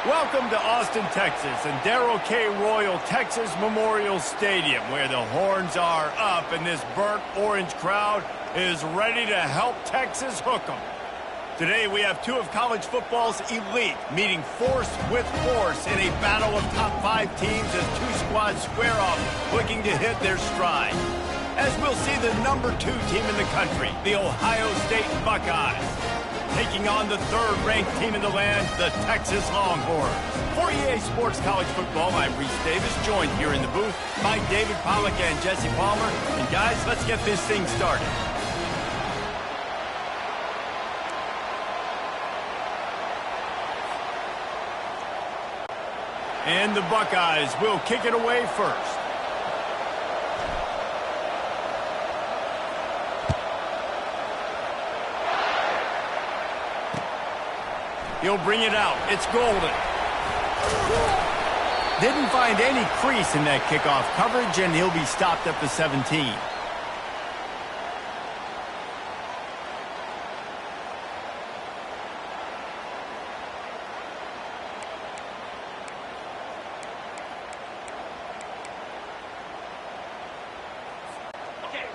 Welcome to Austin, Texas, and Darrell K. Royal Texas Memorial Stadium, where the horns are up and this burnt orange crowd is ready to help Texas hook 'em. Today we have two of college football's elite meeting force with force in a battle of top 5 teams as two squads square off, looking to hit their stride. As we'll see the number 2 team in the country, the Ohio State Buckeyes, taking on the 3rd-ranked team in the land, the Texas Longhorns. For EA Sports College Football, I'm Reese Davis, joined here in the booth by David Pollack and Jesse Palmer. And guys, let's get this thing started. And the Buckeyes will kick it away first. He'll bring it out. It's golden. Didn't find any crease in that kickoff coverage, and he'll be stopped at the 17.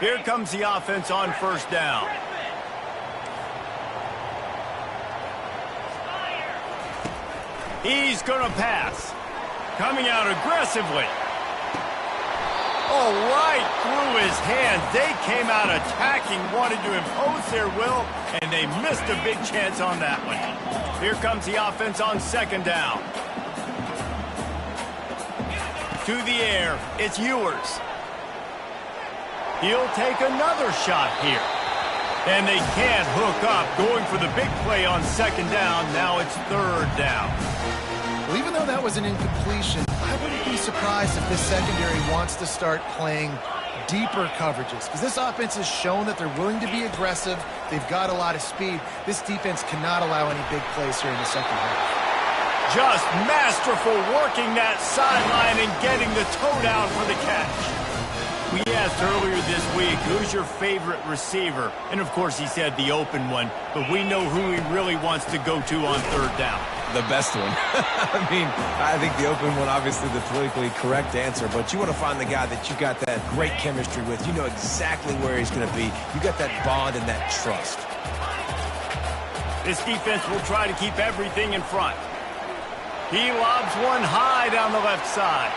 Here comes the offense on first down. He's going to pass. Coming out aggressively. Oh, right through his hands. They came out attacking, wanted to impose their will, and they missed a big chance on that one. Here comes the offense on second down. To the air, it's Ewers. He'll take another shot here. And they can't hook up, going for the big play on second down. Now it's third down. Well, even though that was an incompletion, I wouldn't be surprised if this secondary wants to start playing deeper coverages, because this offense has shown that they're willing to be aggressive. They've got a lot of speed. This defense cannot allow any big plays here in the second half. Just masterful working that sideline and getting the toe down for the catch. We asked earlier this week, who's your favorite receiver? And, of course, he said the open one, but we know who he really wants to go to on third down. The best one. I think the open one, obviously the politically correct answer, but you want to find the guy that you got that great chemistry with. You know exactly where he's going to be. You got that bond and that trust. This defense will try to keep everything in front. He lobs one high down the left side.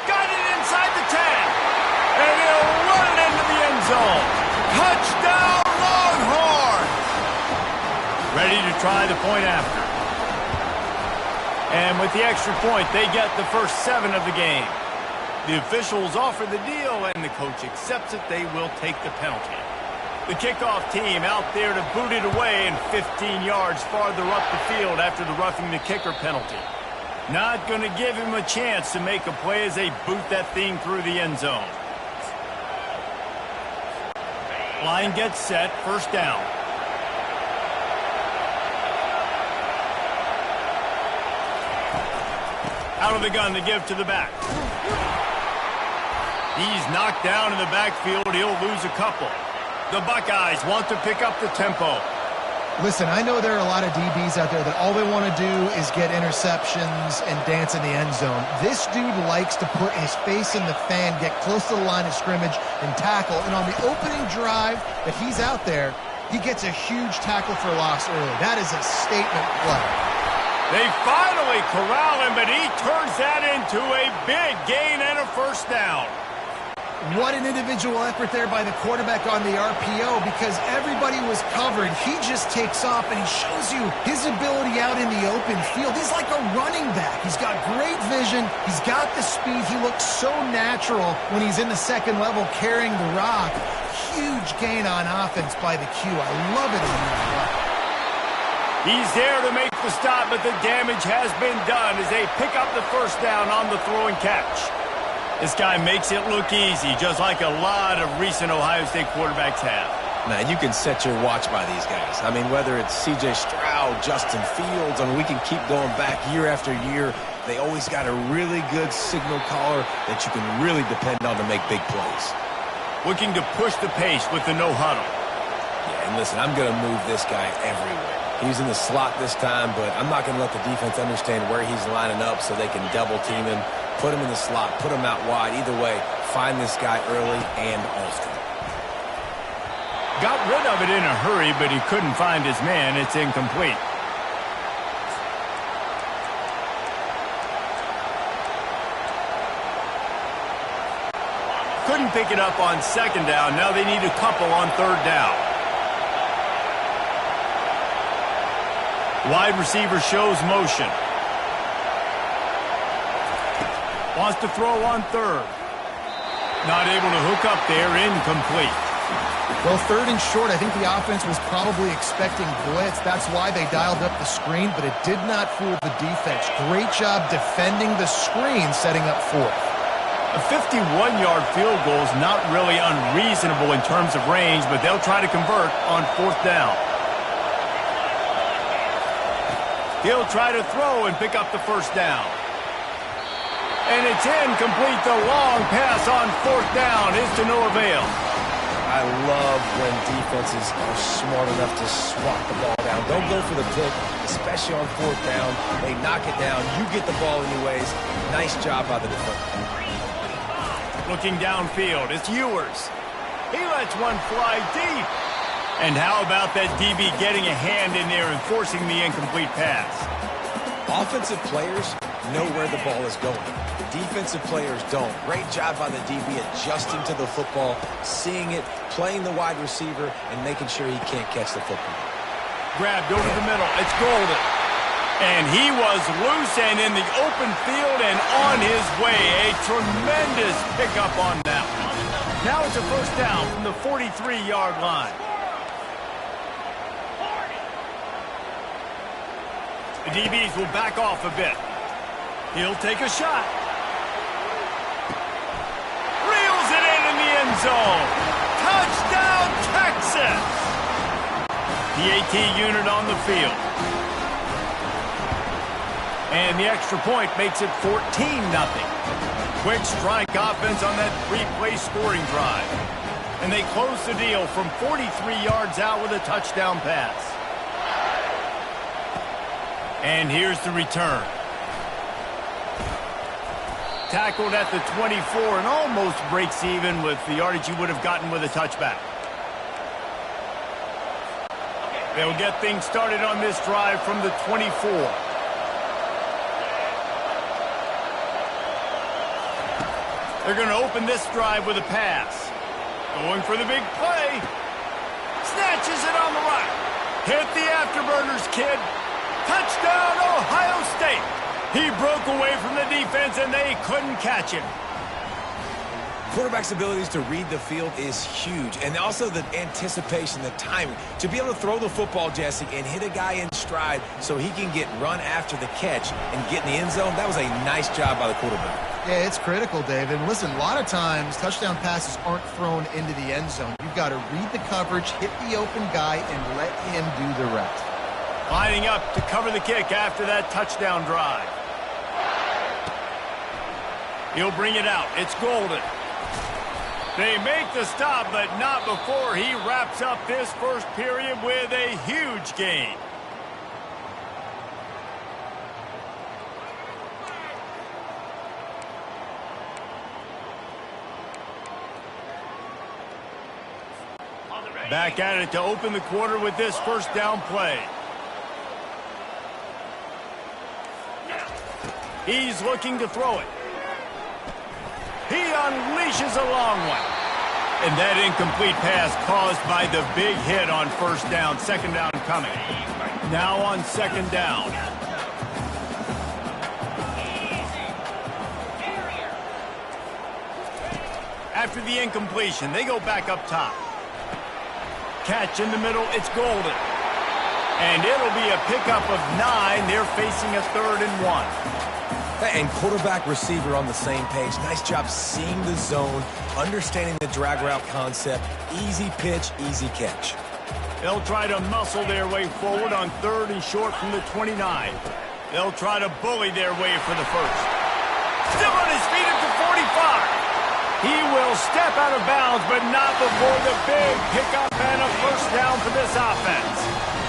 Got it inside the 10. And he'll run it into the end zone. Touchdown, Longhorns! Ready to try the point after. And with the extra point, they get the first 7 of the game. The officials offer the deal, and the coach accepts it. They will take the penalty. The kickoff team out there to boot it away and 15 yards farther up the field after the roughing the kicker penalty. Not going to give him a chance to make a play as they boot that thing through the end zone. Line gets set, first down. Out of the gun to give to the back. He's knocked down in the backfield. He'll lose a couple. The Buckeyes want to pick up the tempo. Listen, I know there are a lot of DBs out there that all they want to do is get interceptions and dance in the end zone. This dude likes to put his face in the fan, get close to the line of scrimmage, and tackle. And on the opening drive that he's out there, he gets a huge tackle for loss early. That is a statement play. They finally corral him, but he turns that into a big gain and a first down. What an individual effort there by the quarterback on the RPO, because everybody was covered. He just takes off, and he shows you his ability out in the open field. He's like a running back. He's got great vision. He's got the speed. He looks so natural when he's in the second level carrying the rock. Huge gain on offense by the Q. I love it on that play. He's there to make the stop, but the damage has been done as they pick up the first down on the throw and catch. This guy makes it look easy, just like a lot of recent Ohio State quarterbacks have. Man, you can set your watch by these guys. I mean, whether it's C.J. Stroud, Justin Fields, I mean, we can keep going back year after year. They always got a really good signal caller that you can really depend on to make big plays. Looking to push the pace with the no huddle. Yeah, and listen, I'm going to move this guy everywhere. He's in the slot this time, but I'm not going to let the defense understand where he's lining up so they can double team him, put him in the slot, put him out wide. Either way, find this guy early and often. Got rid of it in a hurry, but he couldn't find his man. It's incomplete. Couldn't pick it up on second down. Now they need a couple on third down. Wide receiver shows motion. Wants to throw on third. Not able to hook up there. Incomplete. Well, third and short, I think the offense was probably expecting blitz. That's why they dialed up the screen, but it did not fool the defense. Great job defending the screen, setting up fourth. A 51-yard field goal is not really unreasonable in terms of range, but they'll try to convert on fourth down. He'll try to throw and pick up the first down. And it's incomplete. The long pass on fourth down is to no avail. I love when defenses are smart enough to swat the ball down. Don't go for the pick, especially on fourth down. They knock it down. You get the ball anyways. Nice job by the defender. Looking downfield, it's Ewers. He lets one fly deep. And how about that DB getting a hand in there and forcing the incomplete pass? Offensive players know where the ball is going. Defensive players don't. Great job by the DB adjusting to the football, seeing it, playing the wide receiver, and making sure he can't catch the football. Grabbed over the middle. It's Golden. And he was loose and in the open field and on his way. A tremendous pickup on that one. Now it's a first down from the 43-yard line. The DBs will back off a bit. He'll take a shot. Reels it in the end zone. Touchdown, Texas! The AT unit on the field. And the extra point makes it 14-0. Quick strike offense on that three-play scoring drive. And they close the deal from 43 yards out with a touchdown pass. And here's the return. Tackled at the 24 and almost breaks even with the yardage you would have gotten with a touchback. They'll get things started on this drive from the 24. They're going to open this drive with a pass. Going for the big play. Snatches it on the right. Hit the afterburners, kid. Touchdown, Ohio State. He broke away from the defense, and they couldn't catch him. Quarterback's abilities to read the field is huge, and also the anticipation, the timing. To be able to throw the football, Jesse, and hit a guy in stride so he can get run after the catch and get in the end zone, that was a nice job by the quarterback. Yeah, it's critical, Dave. And listen, a lot of times touchdown passes aren't thrown into the end zone. You've got to read the coverage, hit the open guy, and let him do the rest. Lining up to cover the kick after that touchdown drive. He'll bring it out. It's Golden. They make the stop, but not before he wraps up this first period with a huge gain. Back at it to open the quarter with this first down play. He's looking to throw it. He unleashes a long one. And that incomplete pass caused by the big hit on first down. Second down coming. Now on second down. After the incompletion, they go back up top. Catch in the middle, it's Golden. And it'll be a pickup of 9. They're facing a 3rd and 1. And quarterback receiver on the same page. Nice job seeing the zone, understanding the drag route concept. Easy pitch, easy catch. They'll try to muscle their way forward on 3rd and short from the 29. They'll try to bully their way for the first. Still on his feet at the 45. He will step out of bounds, but not before the big pickup and a first down for this offense.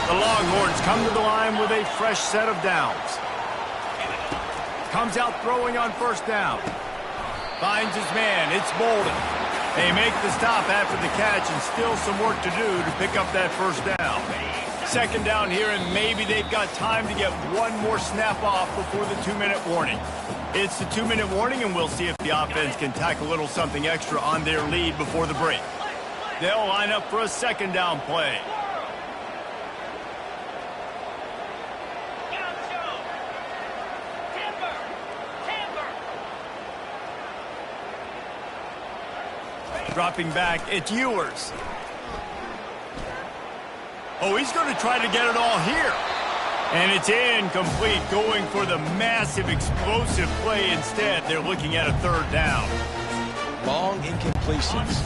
The Longhorns come to the line with a fresh set of downs. Comes out throwing on first down. Finds his man. It's Bolden. They make the stop after the catch, and still some work to do to pick up that first down. Second down here, and maybe they've got time to get one more snap off before the 2-minute warning. It's the 2-minute warning, and we'll see if the offense can tack a little something extra on their lead before the break. They'll line up for a second down play. Dropping back, it's Ewers. Oh, he's going to try to get it all here. And it's incomplete, going for the massive explosive play instead. They're looking at a third down. Long incompletions.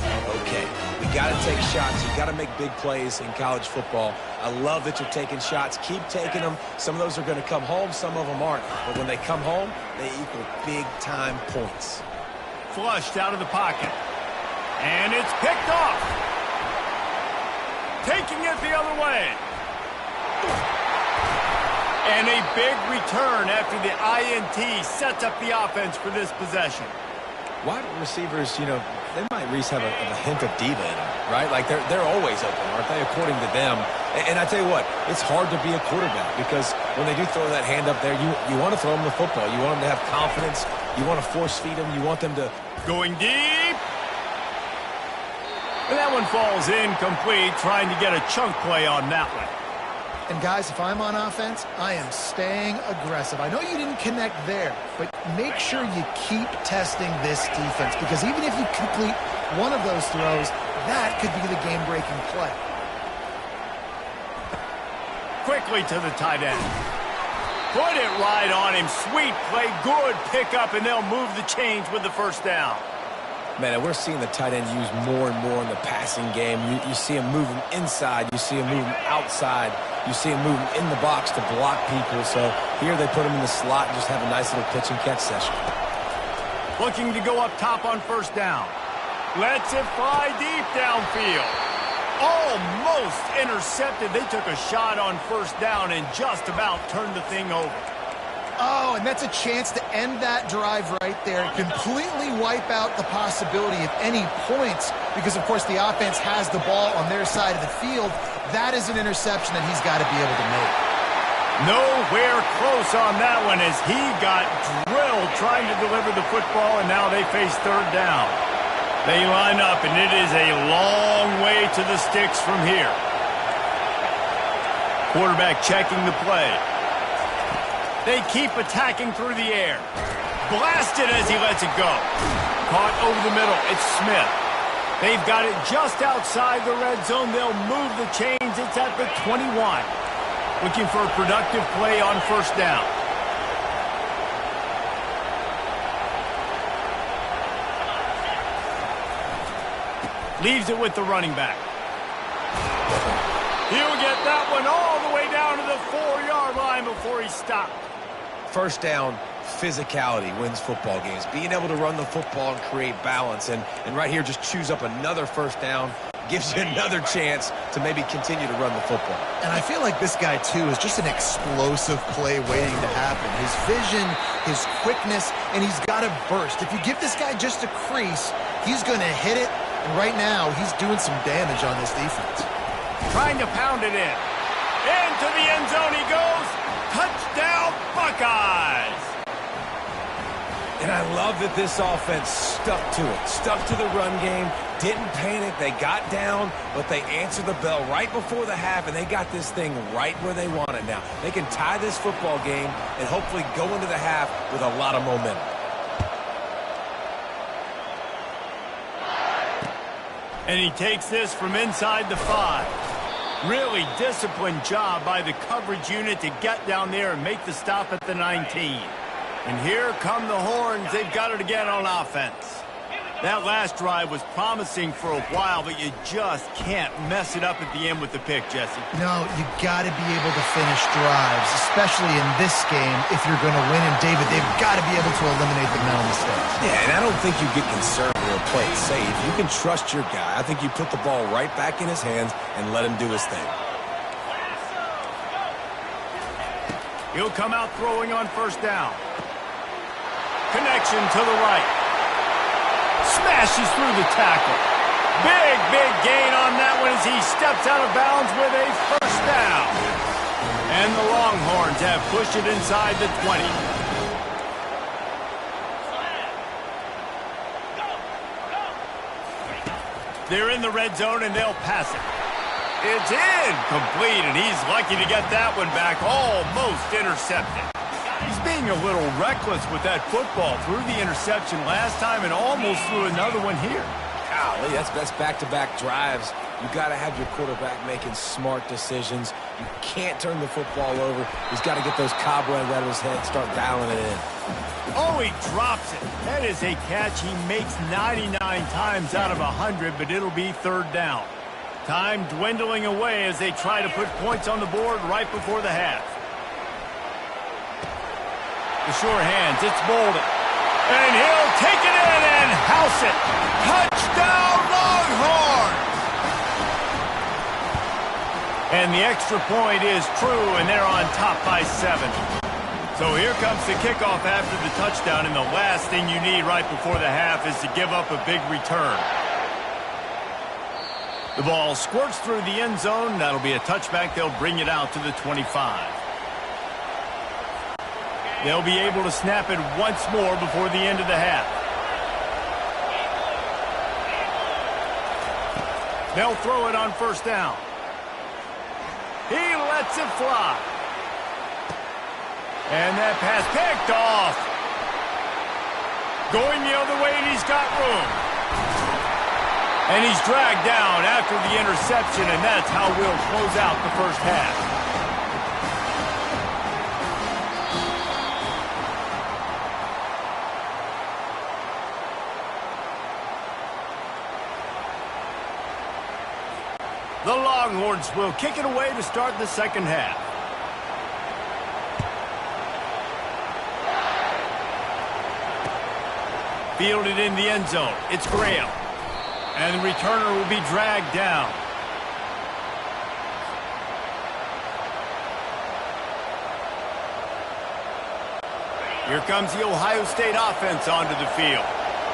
Okay, we got to take shots. You got to make big plays in college football. I love that you're taking shots. Keep taking them. Some of those are going to come home. Some of them aren't. But when they come home, they equal big-time points. Flushed out of the pocket. And it's picked off. Taking it the other way. And a big return after the INT sets up the offense for this possession. Wide receivers, you know, they might at least have a hint of diva in them, right? Like they're always open, aren't they, according to them? And I tell you what, it's hard to be a quarterback because when they do throw that hand up there, you want to throw them the football. You want them to have confidence. You want to force feed them. You want them to... Going deep. And that one falls incomplete, trying to get a chunk play on that one. And guys, if I'm on offense, I am staying aggressive. I know you didn't connect there, but make sure you keep testing this defense, because even if you complete one of those throws, that could be the game-breaking play. Quickly to the tight end. Put it right on him. Sweet play, good pickup, and they'll move the chains with the first down. Man, and we're seeing the tight end used more and more in the passing game. You see him moving inside. You see him moving outside. You see him moving in the box to block people. So here they put him in the slot and just have a nice little pitch and catch session. Looking to go up top on first down. Lets it fly deep downfield. Almost intercepted. They took a shot on first down and just about turned the thing over. Oh, and that's a chance to end that drive right there. Completely wipe out the possibility of any points because, of course, the offense has the ball on their side of the field. That is an interception that he's got to be able to make. Nowhere close on that one as he got drilled trying to deliver the football, and now they face third down. They line up, and it is a long way to the sticks from here. Quarterback checking the play. They keep attacking through the air. Blasted as he lets it go. Caught over the middle. It's Smith. They've got it just outside the red zone. They'll move the chains. It's at the 21. Looking for a productive play on first down. Leaves it with the running back. He'll get that one all the way down to the 4-yard line before he stopped. First down, physicality wins football games. Being able to run the football and create balance. And right here, just choose up another first down. Gives you another chance to maybe continue to run the football. And I feel like this guy, too, is just an explosive play waiting to happen. His vision, his quickness, and he's got a burst. If you give this guy just a crease, he's going to hit it. And right now, he's doing some damage on this defense. Trying to pound it in. Into the end zone he goes. Touchdown, Buckeyes! And I love that this offense stuck to it. Stuck to the run game. Didn't panic. They got down, but they answered the bell right before the half, and they got this thing right where they want it now. They can tie this football game and hopefully go into the half with a lot of momentum. And he takes this from inside the 5. Really disciplined job by the coverage unit to get down there and make the stop at the 19. And here come the Horns. They've got it again on offense. That last drive was promising for a while, but you just can't mess it up at the end with the pick, Jesse. No, you got to be able to finish drives, especially in this game if you're going to win. And, David, they've got to be able to eliminate the mental mistakes. Yeah, and I don't think you get conservative or play it safe. You can trust your guy. I think you put the ball right back in his hands and let him do his thing. He'll come out throwing on first down. Connection to the right. Smashes through the tackle. Big gain on that one as he steps out of bounds with a first down. And the Longhorns have pushed it inside the 20. They're in the red zone, and they'll pass it. It's incomplete, and he's lucky to get that one back, almost intercepted. He's being a little reckless with that football. Threw the interception last time and almost threw another one here. Golly, that's back-to-back drives. You got to have your quarterback making smart decisions. You can't turn the football over. He's got to get those cobwebs out of his head, start dialing it in. Oh, he drops it. That is a catch he makes 99 times out of 100, but it'll be third down. Time dwindling away as they try to put points on the board right before the half. The sure hands, it's Bolden. And he'll take it in and house it. Touchdown, Longhorns! And the extra point is true, and they're on top by 7. So here comes the kickoff after the touchdown, and the last thing you need right before the half is to give up a big return. The ball squirts through the end zone. That'll be a touchback. They'll bring it out to the 25. They'll be able to snap it once more before the end of the half. They'll throw it on first down. He lets it fly. And that pass picked off. Going the other way, and he's got room. And he's dragged down after the interception, and that's how we'll close out the first half. The Longhorns will kick it away to start the second half. Fielded in the end zone. It's Graham. And the returner will be dragged down. Here comes the Ohio State offense onto the field.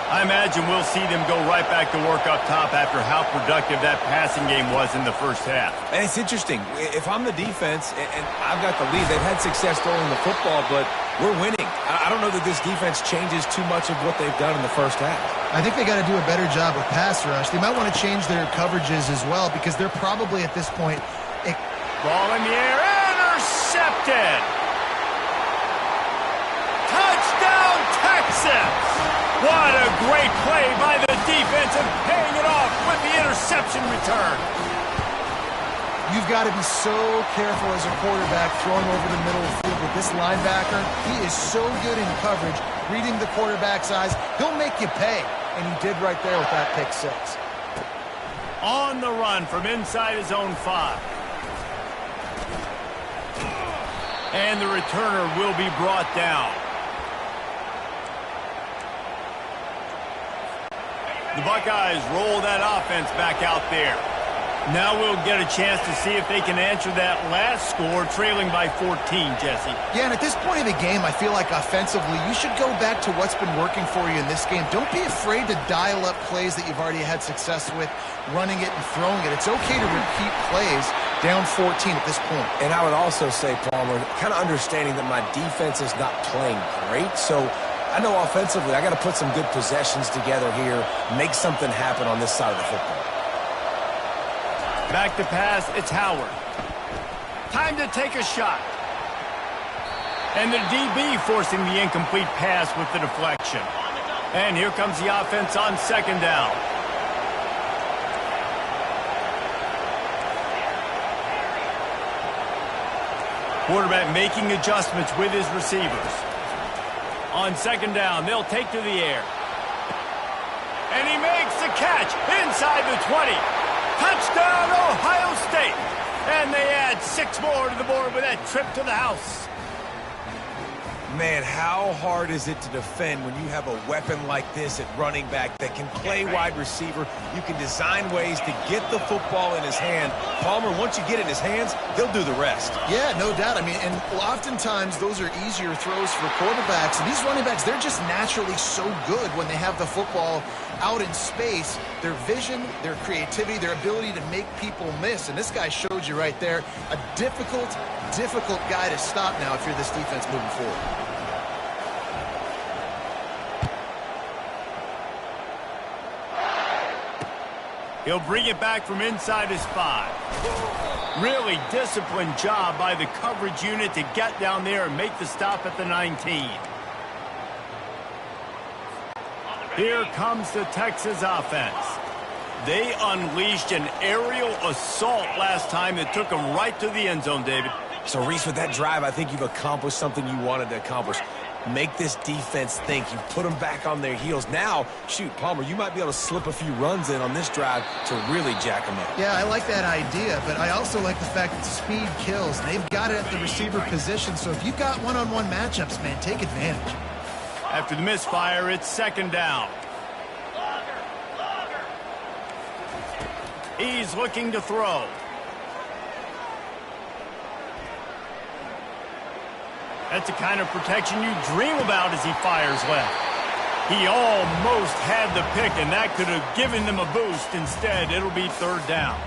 I imagine we'll see them go right back to work up top after how productive that passing game was in the first half. And it's interesting. If I'm the defense and I've got the lead, they've had success throwing the football, but we're winning. I don't know that this defense changes too much of what they've done in the first half. I think they got to do a better job with pass rush. They might want to change their coverages as well because they're probably at this point. Ball in the air, intercepted. Touchdown, Texas. What a great play by the defense and paying it off with the interception return. You've got to be so careful as a quarterback throwing over the middle of the field with this linebacker. He is so good in coverage, reading the quarterback's eyes. He'll make you pay, and he did right there with that pick 6. On the run from inside his own 5. And the returner will be brought down. The Buckeyes roll that offense back out there. Now we'll get a chance to see if they can answer that last score, trailing by 14, Jesse. Yeah, and at this point of the game, I feel like offensively, you should go back to what's been working for you in this game. Don't be afraid to dial up plays that you've already had success with, running it and throwing it. It's okay to repeat plays down 14 at this point. And I would also say, Palmer, kind of understanding that my defense is not playing great, so I know offensively I got to put some good possessions together here, make something happen on this side of the football. Back to pass, it's Howard. Time to take a shot. And the DB forcing the incomplete pass with the deflection. And here comes the offense on second down. Quarterback making adjustments with his receivers. On second down, they'll take to the air. And he makes the catch inside the 20. Touchdown, Ohio State. And they add 6 more to the board with that trip to the house. Man, how hard is it to defend when you have a weapon like this at running back that can play wide receiver? You can design ways to get the football in his hand. Palmer, once you get it in his hands, he'll do the rest. Yeah, no doubt. I mean, and oftentimes those are easier throws for quarterbacks. And these running backs, they're just naturally so good when they have the football out in space. Their vision, their creativity, their ability to make people miss. And this guy showed you right there, a difficult guy to stop now if you're this defense moving forward. He'll bring it back from inside his 5. Really disciplined job by the coverage unit to get down there and make the stop at the 19. Here comes the Texas offense. They unleashed an aerial assault last time that took them right to the end zone, David. So, Reese, with that drive, I think you've accomplished something you wanted to accomplish. Make this defense think. You put them back on their heels. Now, shoot, Palmer, you might be able to slip a few runs in on this drive to really jack them up. Yeah, I like that idea, but I also like the fact that speed kills. They've got it at the receiver position, so if you've got one-on-one matchups, man, take advantage. After the misfire, it's second down. He's looking to throw. That's the kind of protection you dream about as he fires left. He almost had the pick, and that could have given them a boost. Instead, it'll be third down.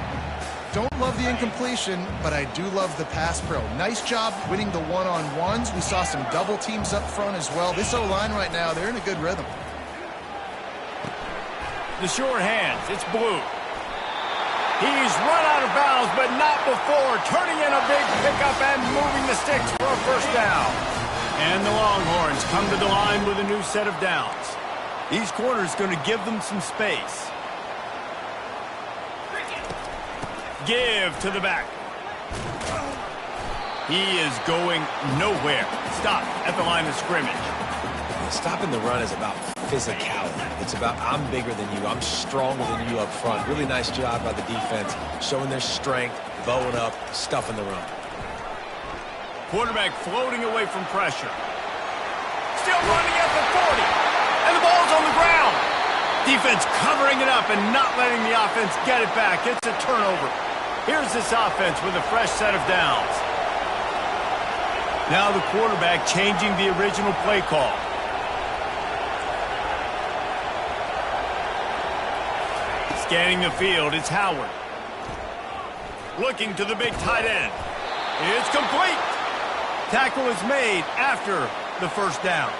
Don't love the incompletion, but I do love the pass pro. Nice job winning the one-on-ones. We saw some double teams up front as well. This O-line right now, they're in a good rhythm. The short hands, it's Blue. He's run out of bounds, but not before turning in a big pickup and moving the sticks for a first down. And the Longhorns come to the line with a new set of downs. These corners going to give them some space. Give to the back. He is going nowhere. Stop at the line of scrimmage. Stopping the run is about physicality. It's about I'm bigger than you, I'm stronger than you up front. Really nice job by the defense, showing their strength, bowing up, stuffing the run. Quarterback floating away from pressure. Still running at the 40. And the ball's on the ground. Defense covering it up and not letting the offense get it back. It's a turnover. Here's this offense with a fresh set of downs. Now the quarterback changing the original play call. Scanning the field, it's Howard. Looking to the big tight end. It's complete. Tackle is made after the first down.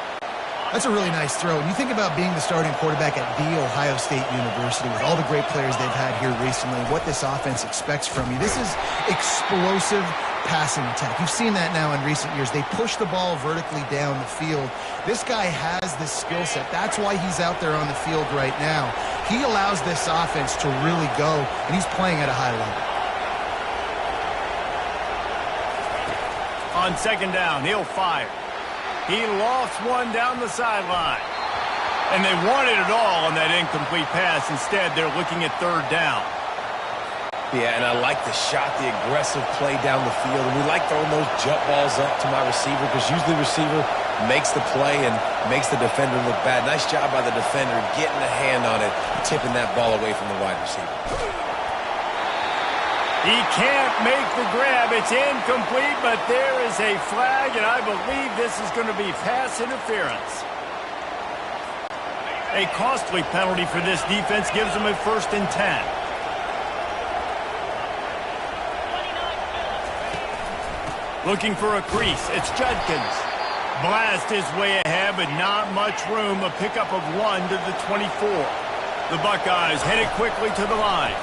That's a really nice throw. And you think about being the starting quarterback at The Ohio State University with all the great players they've had here recently, what this offense expects from you. This is explosive passing attack. You've seen that now in recent years. They push the ball vertically down the field. This guy has this skill set. That's why he's out there on the field right now. He allows this offense to really go, and he's playing at a high level. On second down, he'll fire. He lost one down the sideline. And they wanted it all on that incomplete pass. Instead, they're looking at third down. Yeah, and I like the shot, the aggressive play down the field. And we like throwing those jump balls up to my receiver because usually the receiver makes the play and makes the defender look bad. Nice job by the defender getting a hand on it, tipping that ball away from the wide receiver. He can't make the grab. It's incomplete, but there is a flag, and I believe this is going to be pass interference. A costly penalty for this defense gives them a 1st and 10. Looking for a crease. It's Judkins. Blast his way ahead, but not much room. A pickup of 1 to the 24. The Buckeyes headed quickly to the line.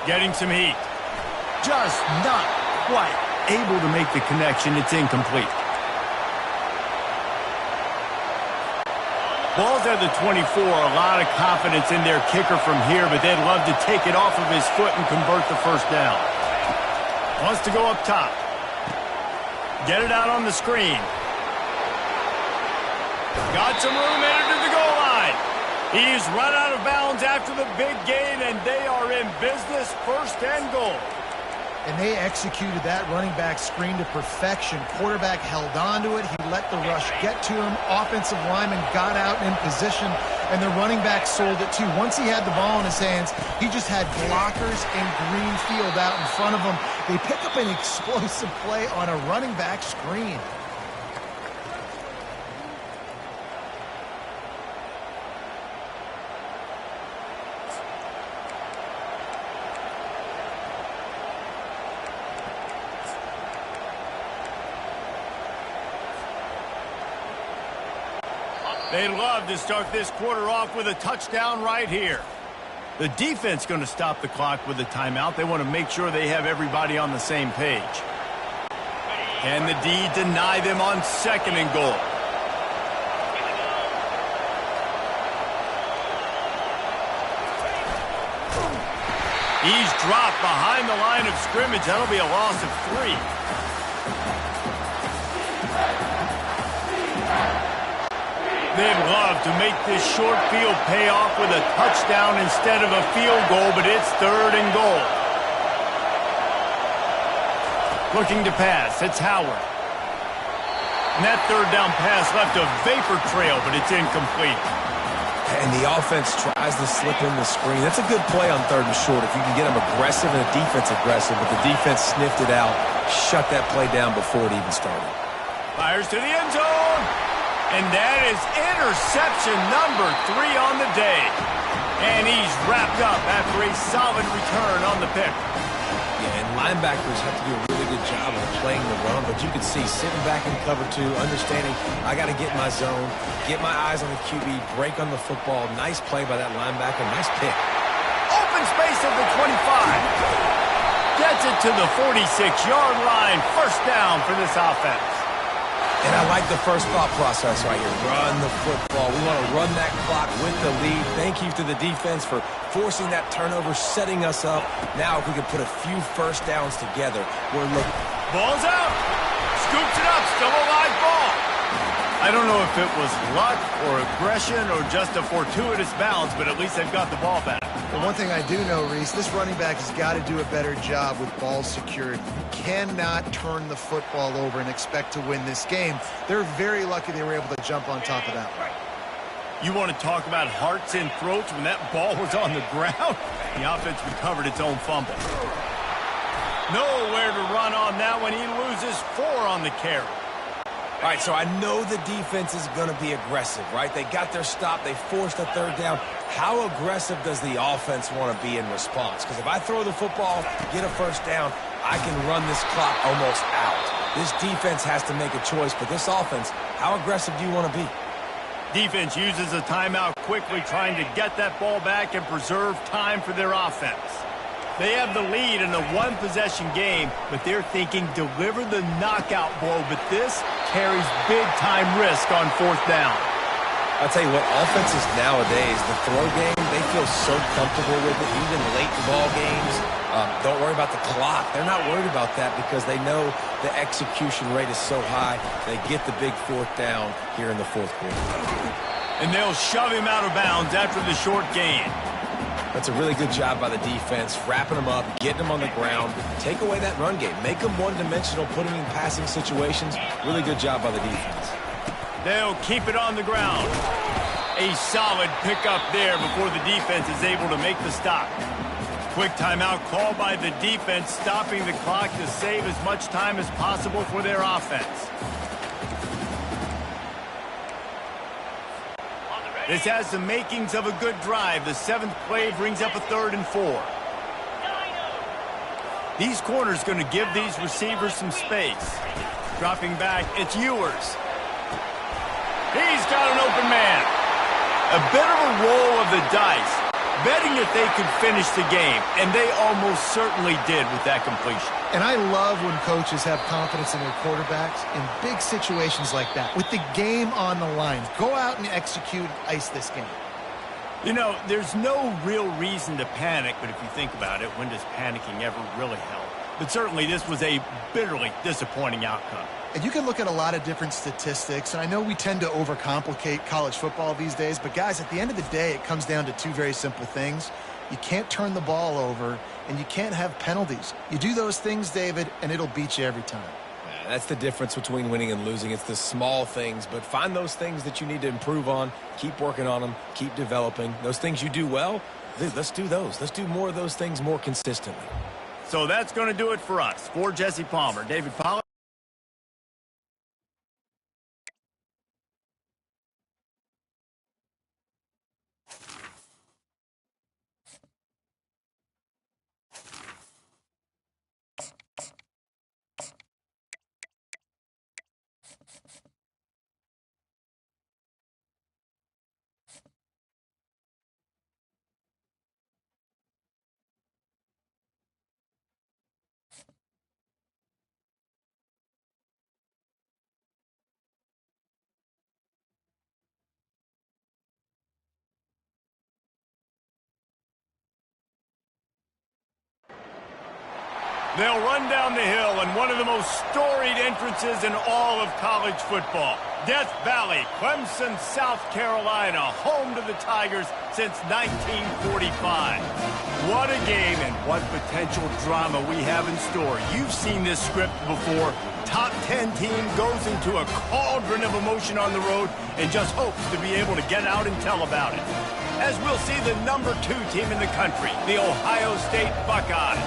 Getting some heat. Just not quite able to make the connection. It's incomplete. Ball's at the 24. A lot of confidence in their kicker from here, but they'd love to take it off of his foot and convert the first down. Wants to go up top. Get it out on the screen. Got some room headed to the goal line. He's run out of bounds after the big gain, and they are in business. 1st and goal. And they executed that running back screen to perfection. Quarterback held on to it. He let the rush get to him. Offensive lineman got out in position, and the running back sold it too. Once he had the ball in his hands, he just had blockers and green field out in front of him. They pick up an explosive play on a running back screen. They'd love to start this quarter off with a touchdown right here. The defense going to stop the clock with a timeout. They want to make sure they have everybody on the same page. Can the D deny them on 2nd and goal? He's dropped behind the line of scrimmage. That'll be a loss of 3. They'd love to make this short field pay off with a touchdown instead of a field goal, but it's 3rd and goal. Looking to pass, it's Howard. And that 3rd down pass left a vapor trail, but it's incomplete. And the offense tries to slip in the screen. That's a good play on 3rd and short if you can get them aggressive and the defense aggressive, but the defense sniffed it out, shut that play down before it even started. Fires to the end zone. And that is interception number 3 on the day. And he's wrapped up after a solid return on the pick. Yeah, and linebackers have to do a really good job of playing the run, but you can see sitting back in cover 2, understanding I got to get in my zone, get my eyes on the QB, break on the football. Nice play by that linebacker. Nice pick. Open space at the 25. Gets it to the 46-yard line. 1st down for this offense. And I like the first thought process right here. Run the football. We want to run that clock with the lead. Thank you to the defense for forcing that turnover, setting us up. Now if we can put a few 1st downs together, we're looking. Ball's out. Scoops it up. Still a live ball. I don't know if it was luck or aggression or just a fortuitous bounce, but at least they've got the ball back. The one thing I do know, Reese, this running back has got to do a better job with ball security. You cannot turn the football over and expect to win this game. They're very lucky they were able to jump on top of that one. You want to talk about hearts and throats when that ball was on the ground? The offense recovered its own fumble. Nowhere to run on that one. He loses 4 on the carry. All right, so I know the defense is going to be aggressive, right? They got their stop. They forced a 3rd down. How aggressive does the offense want to be in response? Because if I throw the football, get a 1st down, I can run this clock almost out. This defense has to make a choice, but this offense, how aggressive do you want to be? Defense uses a timeout quickly, trying to get that ball back and preserve time for their offense. They have the lead in a 1-possession game, but they're thinking deliver the knockout blow, but this carries big-time risk on 4th down. I'll tell you what, offenses nowadays, the throw game, they feel so comfortable with it, even late ball games. Don't worry about the clock. They're not worried about that because they know the execution rate is so high. They get the big 4th down here in the 4th quarter. And they'll shove him out of bounds after the short gain. That's a really good job by the defense, wrapping them up, getting them on the ground. Take away that run game. Make them one-dimensional, put them in passing situations. Really good job by the defense. They'll keep it on the ground. A solid pickup there before the defense is able to make the stop. Quick timeout called by the defense, stopping the clock to save as much time as possible for their offense. This has the makings of a good drive. The 7th play brings up a 3rd and 4. These corners going to give these receivers some space. Dropping back, it's Ewers. He's got an open man. A bit of a roll of the dice, betting that they could finish the game, and they almost certainly did with that completion. And I love when coaches have confidence in their quarterbacks in big situations like that. With the game on the line, go out and execute and ice this game. You know, there's no real reason to panic, but if you think about it, when does panicking ever really help? But certainly this was a bitterly disappointing outcome. And you can look at a lot of different statistics, and I know we tend to overcomplicate college football these days, but guys, at the end of the day, it comes down to 2 very simple things. You can't turn the ball over, and you can't have penalties. You do those things, David, and it'll beat you every time. Yeah, that's the difference between winning and losing. It's the small things, but find those things that you need to improve on. Keep working on them. Keep developing. Those things you do well, let's do those. Let's do more of those things more consistently. So that's going to do it for us. For Jesse Palmer, David Pollack. They'll run down the hill in one of the most storied entrances in all of college football. Death Valley, Clemson, South Carolina, home to the Tigers since 1945. What a game and what potential drama we have in store. You've seen this script before. Top 10 team goes into a cauldron of emotion on the road and just hopes to be able to get out and tell about it. As we'll see the number 2 team in the country, the Ohio State Buckeyes,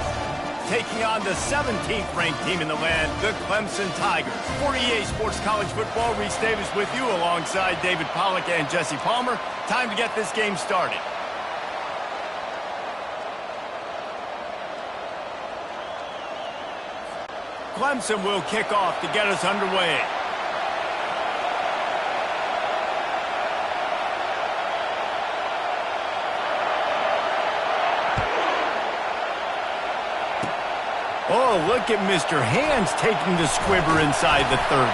taking on the 17th ranked team in the land, the Clemson Tigers. For EA Sports College Football, Reese Davis with you alongside David Pollack and Jesse Palmer. Time to get this game started. Clemson will kick off to get us underway. Oh, look at Mr. Hands taking the squibber inside the 30.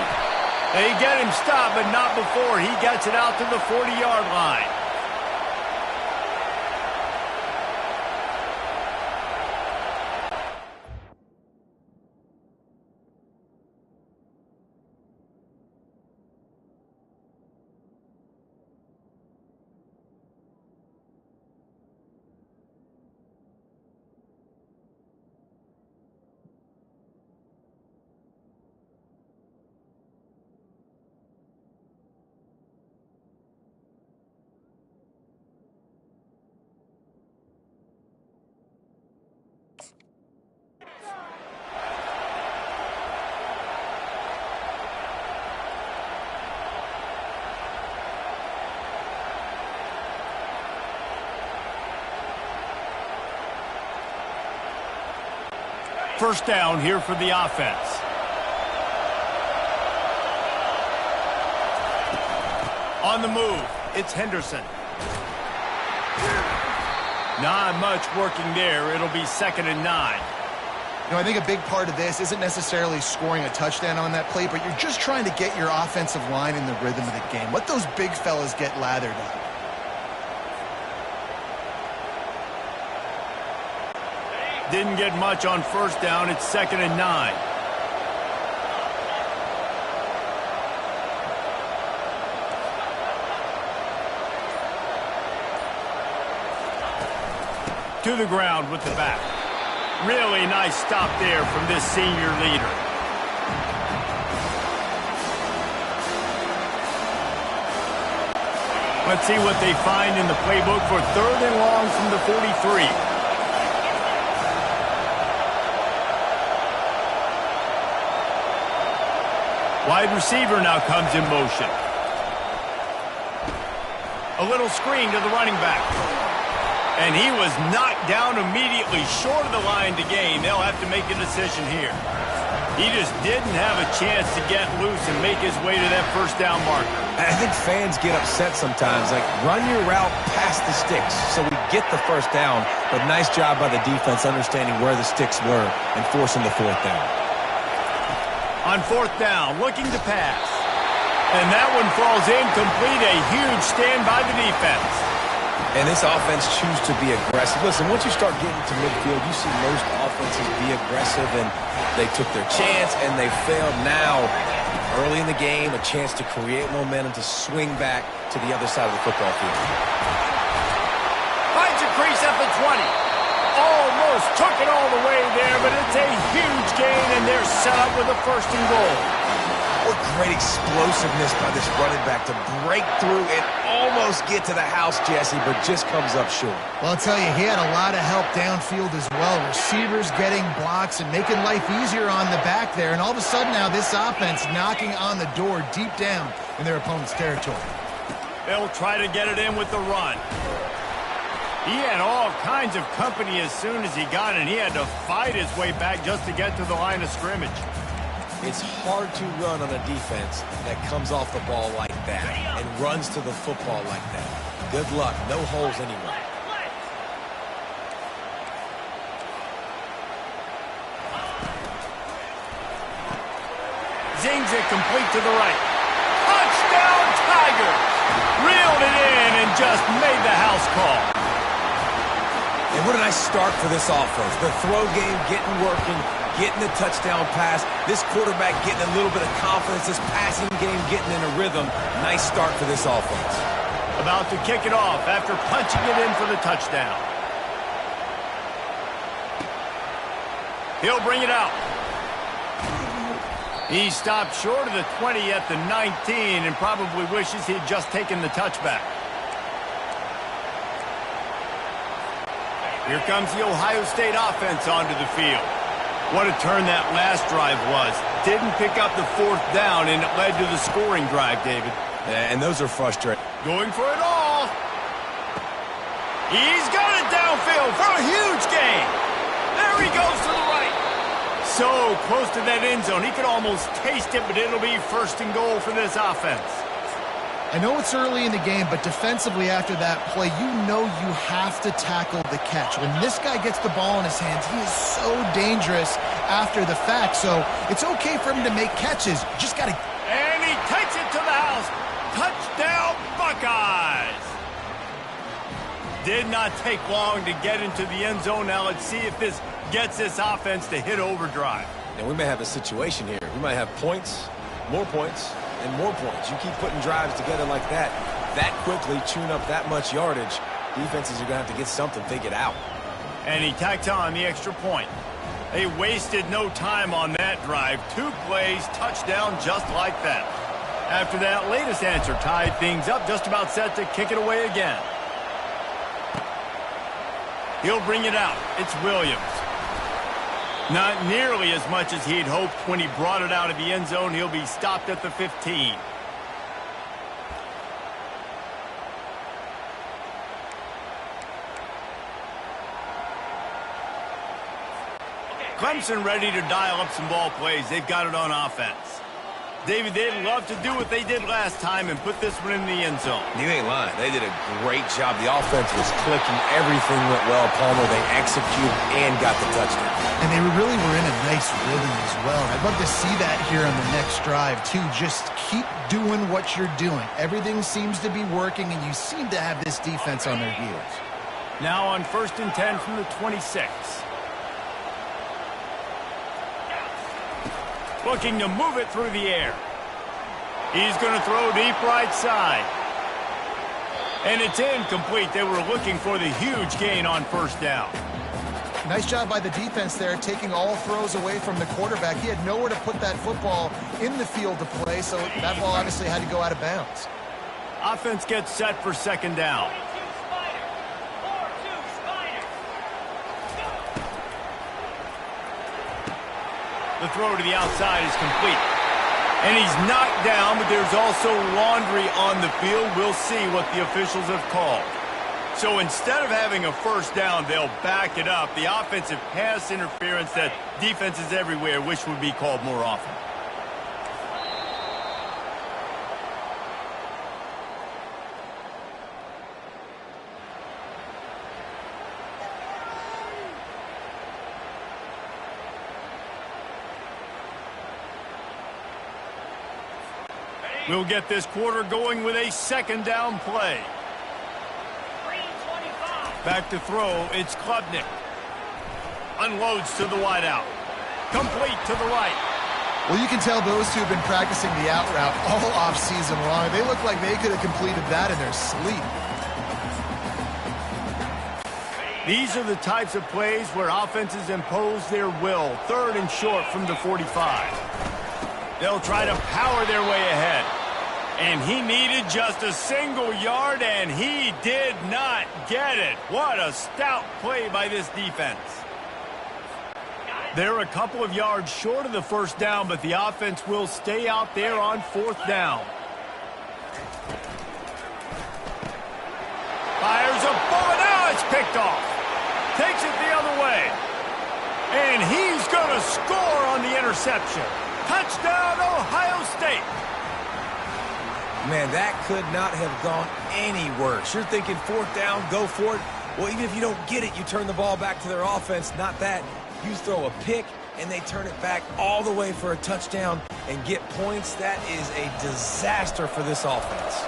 They get him stopped, but not before he gets it out to the 40-yard line. First down here for the offense. On the move, it's Henderson. Not much working there. It'll be 2nd and 9. You know, I think a big part of this isn't necessarily scoring a touchdown on that play, but you're just trying to get your offensive line in the rhythm of the game. Let those big fellas get lathered up. Didn't get much on first down. It's 2nd and 9. To the ground with the back. Really nice stop there from this senior leader. Let's see what they find in the playbook for 3rd and long from the 43. Wide receiver now comes in motion. A little screen to the running back. And he was knocked down immediately short of the line to gain. They'll have to make a decision here. He just didn't have a chance to get loose and make his way to that first down marker. I think fans get upset sometimes. Like, run your route past the sticks so we get the first down. But nice job by the defense understanding where the sticks were and forcing the 4th down. On 4th down, looking to pass. And that one falls incomplete. A huge stand by the defense. And this offense choose to be aggressive. Listen, once you start getting to midfield, you see most offenses be aggressive, and they took their chance, and they failed. Now, early in the game, a chance to create momentum, to swing back to the other side of the football field. Finds a crease at the Almost took it all the way there, but it's a huge gain, and they're set up with a 1st and goal. What great explosiveness by this running back to break through and almost get to the house, Jesse, but just comes up short. Well, I'll tell you, he had a lot of help downfield as well. Receivers getting blocks and making life easier on the back there. And all of a sudden now this offense knocking on the door deep down in their opponent's territory. They'll try to get it in with the run. He had all kinds of company as soon as he got it. He had to fight his way back just to get to the line of scrimmage. It's hard to run on a defense that comes off the ball like that and runs to the football like that. Good luck. No holes anywhere. Zings it complete to the right. Touchdown, Tigers! Reeled it in and just made the house call. And what a nice start for this offense. The throw game getting working, getting the touchdown pass. This quarterback getting a little bit of confidence. This passing game getting in a rhythm. Nice start for this offense. About to kick it off after punching it in for the touchdown. He'll bring it out. He stopped short of the 20 at the 19 and probably wishes he'd just taken the touchback. Here comes the Ohio State offense onto the field. What a turn that last drive was. Didn't pick up the 4th down, and it led to the scoring drive, David. And those are frustrating. Going for it all. He's got it downfield for a huge gain. There he goes to the right. So close to that end zone. He could almost taste it, but it'll be 1st and goal for this offense. I know it's early in the game, but defensively after that play, you know you have to tackle the catch. When this guy gets the ball in his hands, he is so dangerous after the fact. So it's okay for him to make catches. Just got to... And he takes it to the house. Touchdown, Buckeyes! Did not take long to get into the end zone. Now let's see if this gets this offense to hit overdrive. And we may have a situation here. We might have points, more points, and more points. You keep putting drives together like that quickly, chewing up that much yardage, defenses are going to have to get something figured out. And he tacked on the extra point. They wasted no time on that drive. 2 plays, touchdown just like that. After that latest answer tied things up, just about set to kick it away again. He'll bring it out. It's Williams. Not nearly as much as he'd hoped when he brought it out of the end zone. He'll be stopped at the 15. Clemson ready to dial up some ball plays. They've got it on offense. David, they'd love to do what they did last time and put this one in the end zone. You ain't lying. They did a great job. The offense was clicking. Everything went well. Palmer, they executed and got the touchdown. And they really were in a nice rhythm as well. I'd love to see that here on the next drive, too. Just keep doing what you're doing. Everything seems to be working, and you seem to have this defense on their heels. Now on 1st and 10 from the 26. Looking to move it through the air. He's going to throw deep right side. And it's incomplete. They were looking for the huge gain on 1st down. Nice job by the defense there, taking all throws away from the quarterback. He had nowhere to put that football in the field to play, so that ball obviously had to go out of bounds. Offense gets set for 2nd down. The throw to the outside is complete. And he's knocked down, but there's also laundry on the field. We'll see what the officials have called. So instead of having a 1st down, they'll back it up. The offensive pass interference that defenses everywhere wish would be called more often. We'll get this quarter going with a 2nd down play. Back to throw, it's Klubnik. Unloads to the wideout. Complete to the right. Well, you can tell those two have been practicing the out route all offseason long. They look like they could have completed that in their sleep. These are the types of plays where offenses impose their will. 3rd and short from the 45. They'll try to power their way ahead. And he needed just a single yard, and he did not get it. What a stout play by this defense. They're a couple of yards short of the first down, but the offense will stay out there on 4th down. Fires a bullet. Now it's picked off. Takes it the other way. And he's going to score on the interception. Touchdown, Ohio State. Man, that could not have gone any worse. You're thinking 4th down, go for it. Well, even if you don't get it, you turn the ball back to their offense. Not that. You throw a pick, and they turn it back all the way for a touchdown and get points. That is a disaster for this offense.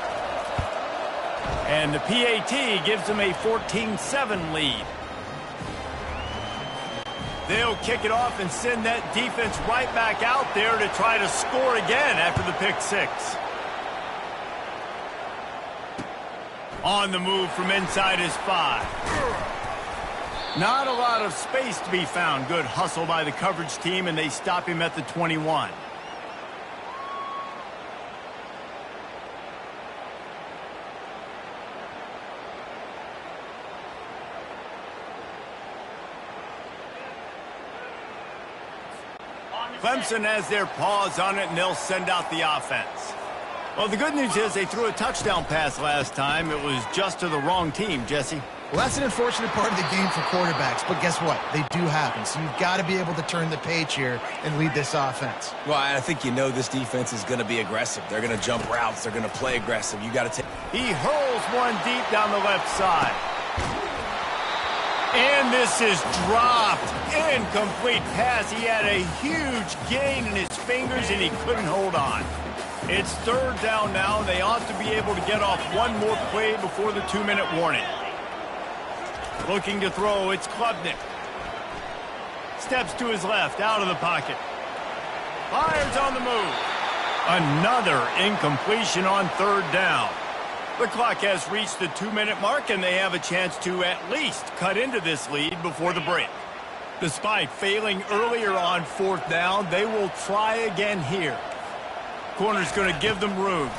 And the PAT gives them a 14-7 lead. They'll kick it off and send that defense right back out there to try to score again after the pick 6. On the move from inside his 5. Not a lot of space to be found. Good hustle by the coverage team, and they stop him at the 21. Clemson has their paws on it, and they'll send out the offense. Well, the good news is they threw a touchdown pass last time. It was just to the wrong team, Jesse. Well, that's an unfortunate part of the game for quarterbacks, but guess what? They do happen, so you've got to be able to turn the page here and lead this offense. Well, I think you know this defense is going to be aggressive. They're going to jump routes. They're going to play aggressive. You got to take. He hurls one deep down the left side. And this is dropped. Incomplete pass. He had a huge gain in his fingers, and he couldn't hold on. It's 3rd down now. They ought to be able to get off one more play before the 2-minute warning. Looking to throw, it's Klubnik. Steps to his left, out of the pocket. Fires on the move. Another incompletion on 3rd down. The clock has reached the 2-minute mark, and they have a chance to at least cut into this lead before the break. Despite failing earlier on 4th down, they will try again here. Corner's going to give them room.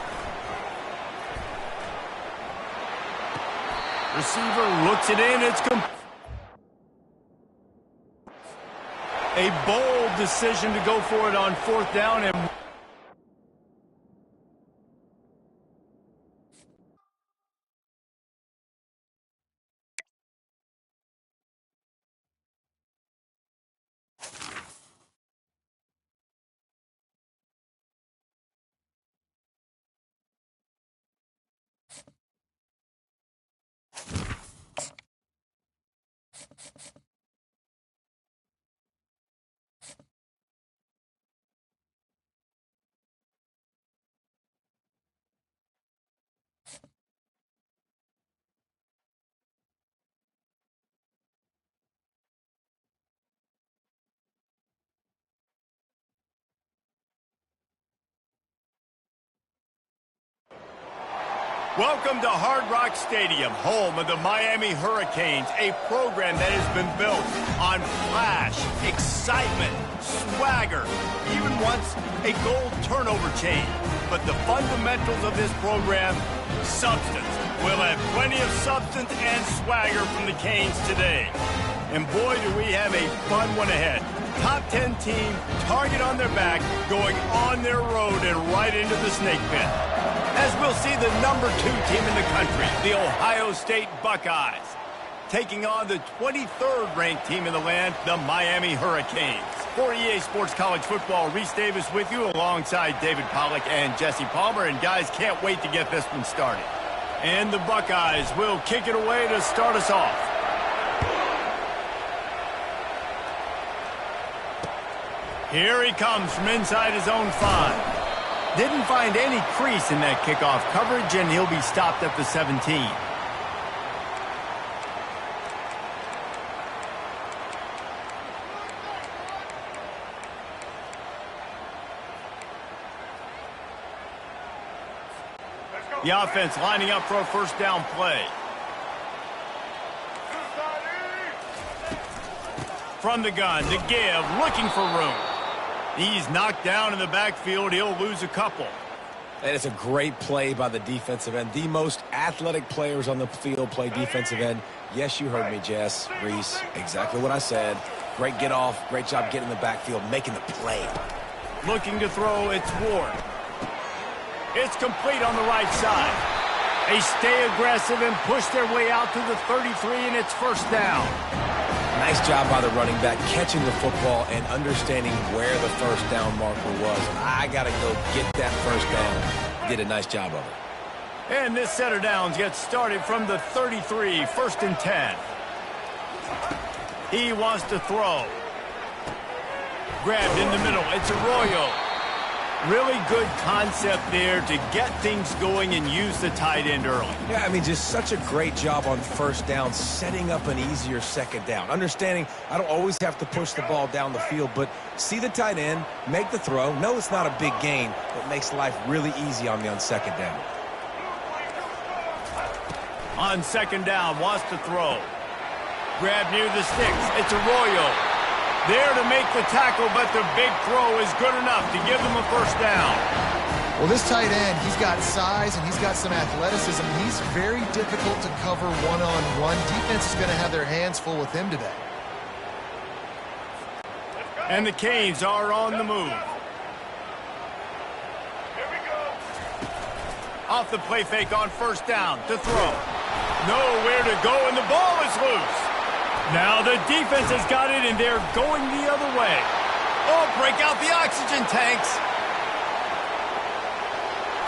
Receiver looks it in. It's a bold decision to go for it on 4th down. And welcome to Hard Rock Stadium, home of the Miami Hurricanes, a program that has been built on flash, excitement, swagger, even once a goal turnover chain. But the fundamentals of this program, substance. We'll have plenty of substance and swagger from the Canes today. And boy, do we have a fun one ahead. Top 10 team, target on their back, going on their road and right into the snake pit. As we'll see the number 2 team in the country, the Ohio State Buckeyes, taking on the 23rd ranked team in the land, the Miami Hurricanes. For EA Sports College Football, Reese Davis with you alongside David Pollack and Jesse Palmer. And guys, can't wait to get this one started. And the Buckeyes will kick it away to start us off. Here he comes from inside his own 5. Didn't find any crease in that kickoff coverage, and he'll be stopped at the 17. The offense lining up for a 1st down play. from the gun to give, looking for room. He's knocked down in the backfield. He'll lose a couple. And it's a great play by the defensive end. The most athletic players on the field play defensive end. Yes, you heard me, Jess, Reese. Exactly what I said. Great get off. Great job getting in the backfield, making the play. Looking to throw, it's Ward. It's complete on the right side. They stay aggressive and push their way out to the 33, and it's first down. Nice job by the running back catching the football and understanding where the first down marker was. I got to go get that first down. Did a nice job of it. And this set of downs gets started from the 33, first and 10. He wants to throw. Grabbed in the middle. It's Arroyo. Really good concept there to get things going and use the tight end early. Yeah, I mean, just such a great job on first down, setting up an easier second down. Understanding I don't always have to push the ball down the field, but see the tight end, make the throw. No, it's not a big gain. It makes life really easy on me on second down. On second down, wants to throw. Grab near the sticks. It's Arroyo. There to make the tackle, but the big throw is good enough to give them a first down. Well, this tight end, he's got size and he's got some athleticism. He's very difficult to cover one-on-one. Defense is going to have their hands full with him today. And the Canes are on the move. Off the play fake on first down to throw. Nowhere to go, and the ball is loose. Now the defense has got it, and they're going the other way. Oh, break out the oxygen tanks.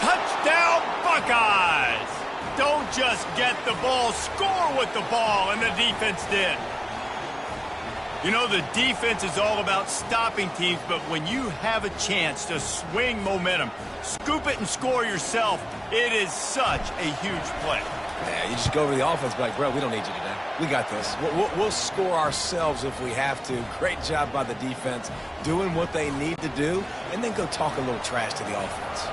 Touchdown, Buckeyes. Don't just get the ball, score with the ball, and the defense did. You know, the defense is all about stopping teams, but when you have a chance to swing momentum, scoop it and score yourself, it is such a huge play. Yeah, you just go over to the offense and be like, bro, we don't need you today. We got this. We'll score ourselves if we have to. Great job by the defense doing what they need to do, and then go talk a little trash to the offense.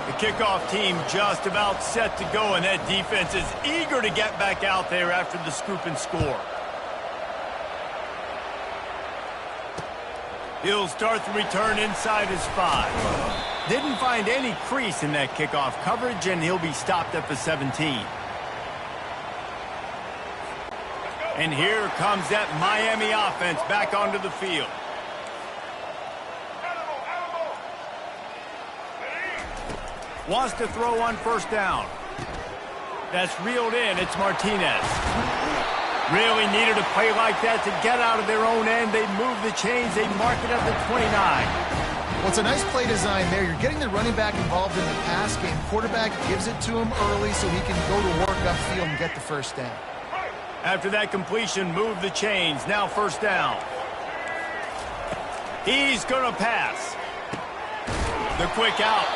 The kickoff team just about set to go, and that defense is eager to get back out there after the scoop and score. He'll start the return inside his 5. Didn't find any crease in that kickoff coverage, and he'll be stopped at the 17. And here comes that Miami offense back onto the field. Wants to throw on first down. That's reeled in. It's Martinez. Really needed a play like that to get out of their own end. They move the chains. They mark it at the 29. Well, it's a nice play design there. You're getting the running back involved in the pass game. Quarterback gives it to him early so he can go to work upfield and get the first down. After that completion, move the chains. Now first down. He's going to pass. The quick out.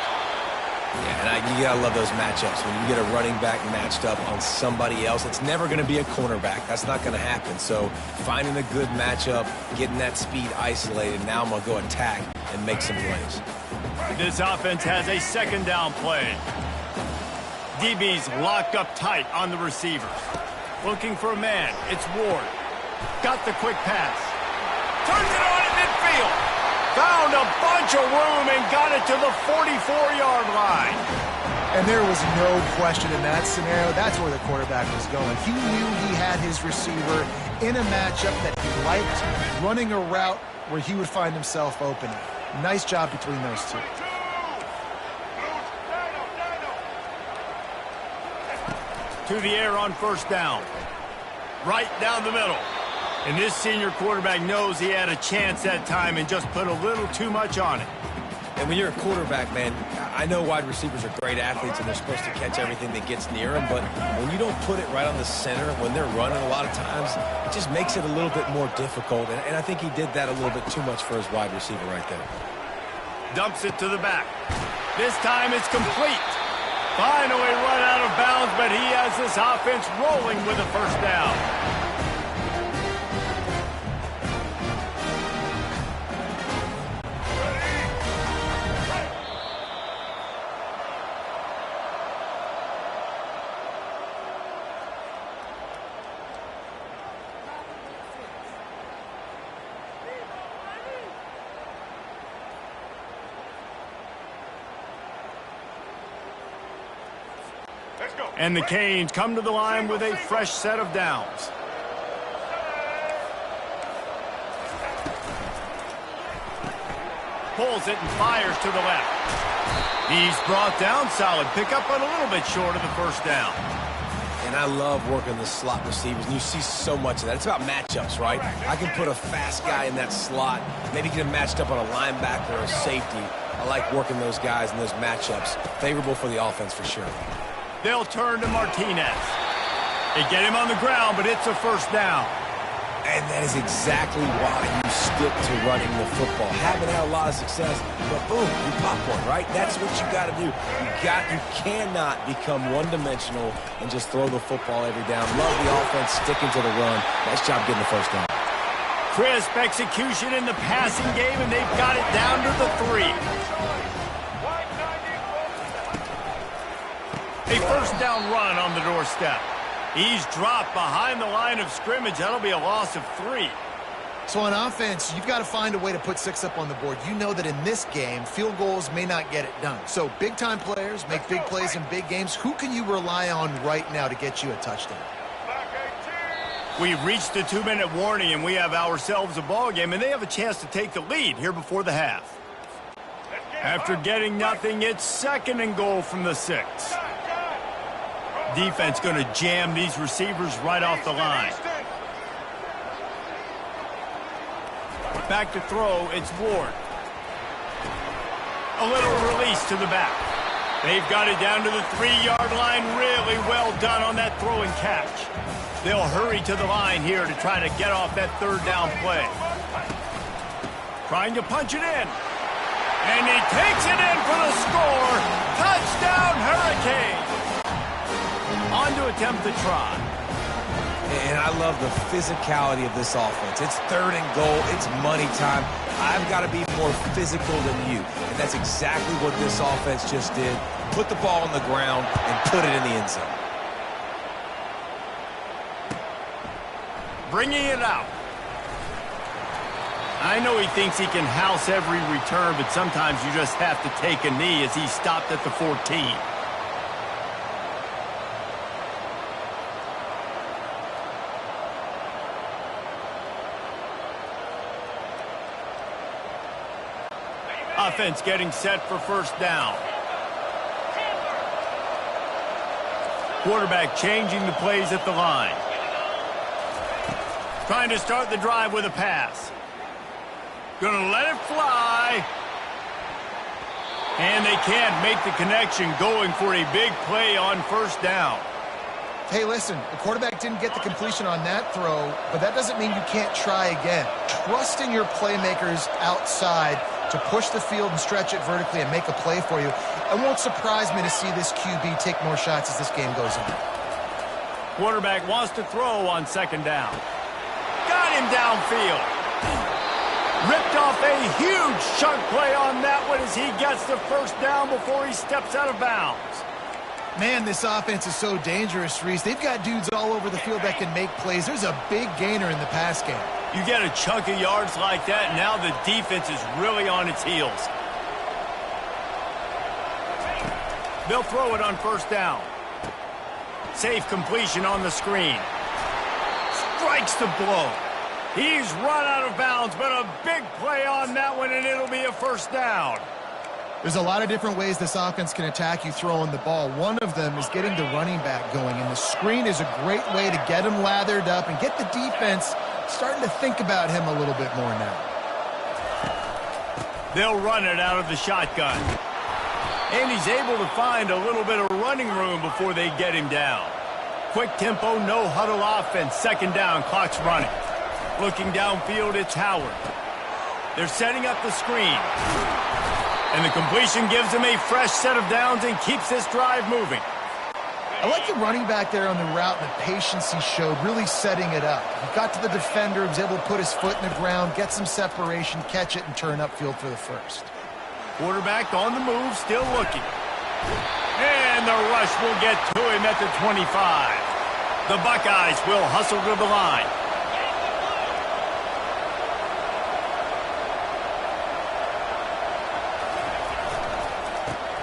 Yeah, and you got to love those matchups. When you get a running back matched up on somebody else, it's never going to be a cornerback. That's not going to happen. So finding a good matchup, getting that speed isolated, now I'm going to go attack and make some plays. This offense has a second down play. DB's locked up tight on the receivers. Looking for a man. It's Ward. Got the quick pass. Turns it on at midfield. Found a bunch of room and got it to the 44-yard line. And there was no question in that scenario. That's where the quarterback was going. He knew he had his receiver in a matchup that he liked, running a route where he would find himself open. Nice job between those two. To the air on first down. Right down the middle. And this senior quarterback knows he had a chance that time and just put a little too much on it. And when you're a quarterback, man, I know wide receivers are great athletes and they're supposed to catch everything that gets near them, but when you don't put it right on the center, when they're running a lot of times, it just makes it a little bit more difficult. And I think he did that a little bit too much for his wide receiver right there. Dumps it to the back. This time it's complete. Finally run out of bounds, but he has this offense rolling with a first down. And the Canes come to the line with a fresh set of downs. Pulls it and fires to the left. He's brought down. Solid pickup, but a little bit short of the first down. And I love working the slot receivers, and you see so much of that. It's about matchups, right? I can put a fast guy in that slot, maybe get him matched up on a linebacker or a safety. I like working those guys in those matchups. Favorable for the offense for sure. They'll turn to Martinez. They get him on the ground, but it's a first down. And that is exactly why you stick to running the football. Haven't had a lot of success, but boom, you pop one, right? That's what you got to do. You cannot become one-dimensional and just throw the football every down. Love the offense sticking to the run. Nice job getting the first down. Crisp execution in the passing game, and they've got it down to the 3. A first down run on the doorstep. He's dropped behind the line of scrimmage. That'll be a loss of 3. So on offense, you've got to find a way to put 6 up on the board. You know that in this game, field goals may not get it done. So big-time players make big plays in big games. Who can you rely on right now to get you a touchdown? We've reached the 2-minute warning, and we have ourselves a ball game, and they have a chance to take the lead here before the half. After getting nothing, it's 2nd and goal from the 6. Defense going to jam these receivers right off the line. Back to throw, it's Ward. A little release to the back. They've got it down to the 3-yard line. Really well done on that throw and catch. They'll hurry to the line here to try to get off that 3rd down play. Trying to punch it in. And he takes it in for the score. Touchdown, Hurricane. On to attempt the try. And I love the physicality of this offense. It's 3rd and goal. It's money time. I've got to be more physical than you. And that's exactly what this offense just did. Put the ball on the ground and put it in the end zone. Bringing it out. I know he thinks he can house every return, but sometimes you just have to take a knee as he stopped at the 14. Offense getting set for first down. Quarterback changing the plays at the line. Trying to start the drive with a pass. Gonna let it fly. And they can't make the connection, going for a big play on first down. Hey, listen, the quarterback didn't get the completion on that throw, but that doesn't mean you can't try again. Trust in your playmakers outside to push the field and stretch it vertically and make a play for you. It won't surprise me to see this QB take more shots as this game goes on. Quarterback wants to throw on 2nd down. Got him downfield. Ripped off a huge chunk play on that one as he gets the first down before he steps out of bounds. Man, this offense is so dangerous, Reese. They've got dudes all over the field that can make plays. There's a big gainer in the pass game. You get a chunk of yards like that, and now the defense is really on its heels. They'll throw it on first down. Safe completion on the screen. Strikes the blow. He's run out of bounds, but a big play on that one, and it'll be a first down. There's a lot of different ways this offense can attack you throwing the ball. One of them is getting the running back going, and the screen is a great way to get him lathered up and get the defense starting to think about him a little bit more now. They'll run it out of the shotgun. And he's able to find a little bit of running room before they get him down. Quick tempo, no huddle offense. 2nd down, clock's running. Looking downfield, it's Howard. They're setting up the screen. And the completion gives him a fresh set of downs and keeps this drive moving. I like the running back there on the route and the patience he showed, really setting it up. He got to the defender, was able to put his foot in the ground, get some separation, catch it, and turn upfield for the first. Quarterback on the move, still looking. And the rush will get to him at the 25. The Buckeyes will hustle to the line.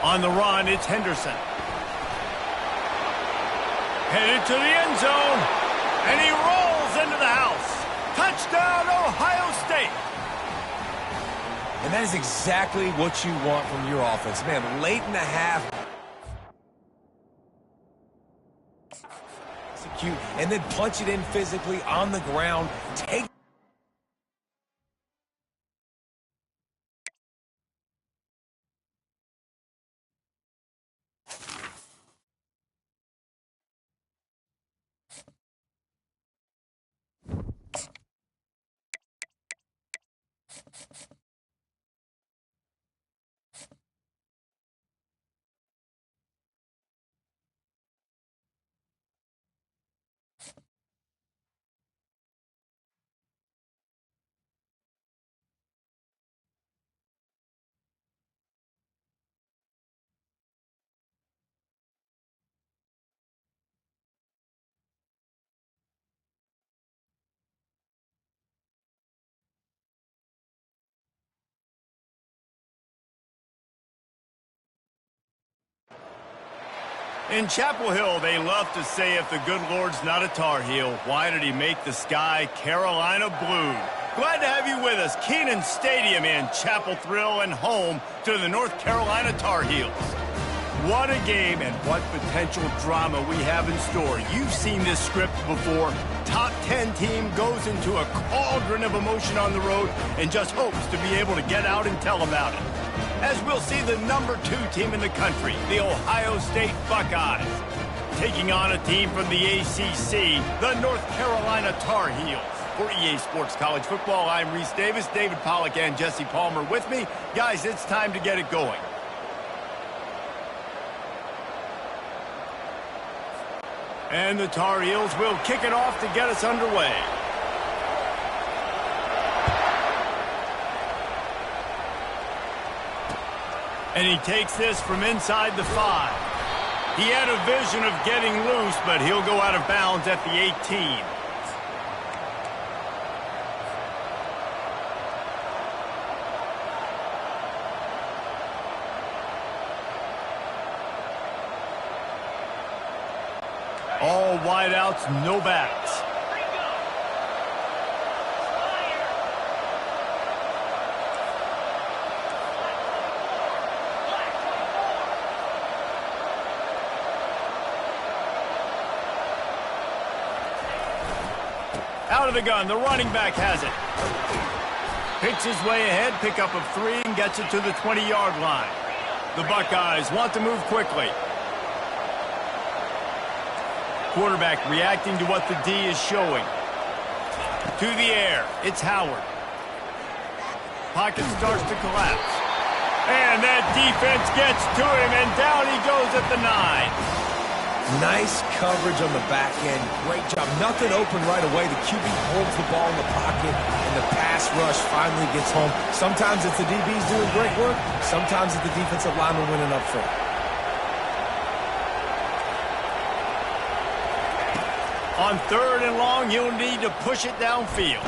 On the run, it's Henderson. Headed to the end zone. And he rolls into the house. Touchdown, Ohio State. And that is exactly what you want from your offense. Man, late in the half, execute, and then punch it in physically on the ground. Take In Chapel Hill, they love to say if the good Lord's not a Tar Heel, why did he make the sky Carolina blue? Glad to have you with us. Kenan Stadium in Chapel Thrill and home to the North Carolina Tar Heels. What a game and what potential drama we have in store. You've seen this script before. Top 10 team goes into a cauldron of emotion on the road and just hopes to be able to get out and tell about it. As we'll see the number 2 team in the country, the Ohio State Buckeyes, taking on a team from the ACC, the North Carolina Tar Heels. For EA Sports College Football, I'm Reese Davis, David Pollack, and Jesse Palmer with me. Guys, it's time to get it going. And the Tar Heels will kick it off to get us underway. And he takes this from inside the 5. He had a vision of getting loose, but he'll go out of bounds at the 18. All wideouts, no backs. Out of the gun, the running back has it. Picks his way ahead, pickup of 3, and gets it to the 20-yard line. The Buckeyes want to move quickly. Quarterback reacting to what the D is showing. To the air, it's Howard. Pocket starts to collapse. And that defense gets to him, and down he goes at the 9. nice coverage on the back end. Great job. Nothing open right away. The QB holds the ball in the pocket, and the pass rush finally gets home. Sometimes it's the DBs doing great work. Sometimes it's the defensive lineman winning up front. On 3rd and long, he'll need to push it downfield.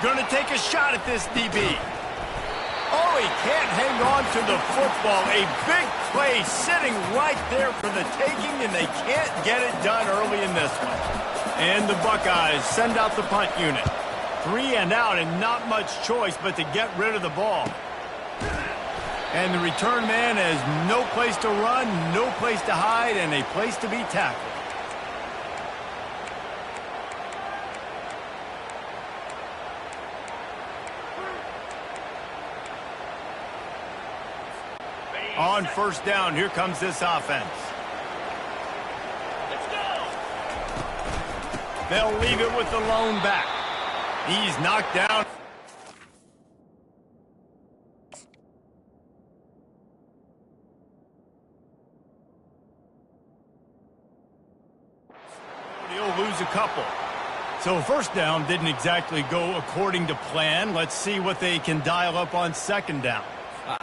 Gonna take a shot at this DB. Oh, he can't hang on to the football. A big play sitting right there for the taking, and they can't get it done early in this one. And the Buckeyes send out the punt unit. 3 and out, and not much choice but to get rid of the ball. And the return man has no place to run, no place to hide, and a place to be tackled. On 1st down, here comes this offense. Let's go. They'll leave it with the lone back. He's knocked down. He'll lose a couple. So 1st down didn't exactly go according to plan. Let's see what they can dial up on 2nd down.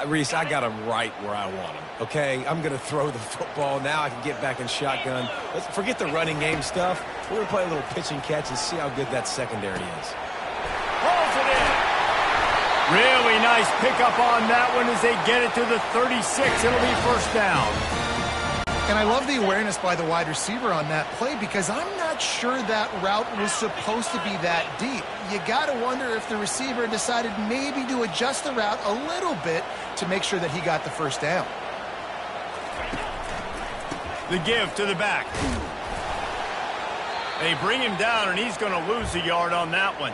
Reese, I got him right where I want him, okay? I'm going to throw the football. Now I can get back in shotgun. Let's forget the running game stuff. We're going to play a little pitch and catch and see how good that secondary is. Pulls it in. Really nice pickup on that one as they get it to the 36. It'll be 1st down. And I love the awareness by the wide receiver on that play because I'm not sure that route was supposed to be that deep. You got to wonder if the receiver decided maybe to adjust the route a little bit to make sure that he got the first down. The give to the back. They bring him down, and he's going to lose a yard on that one.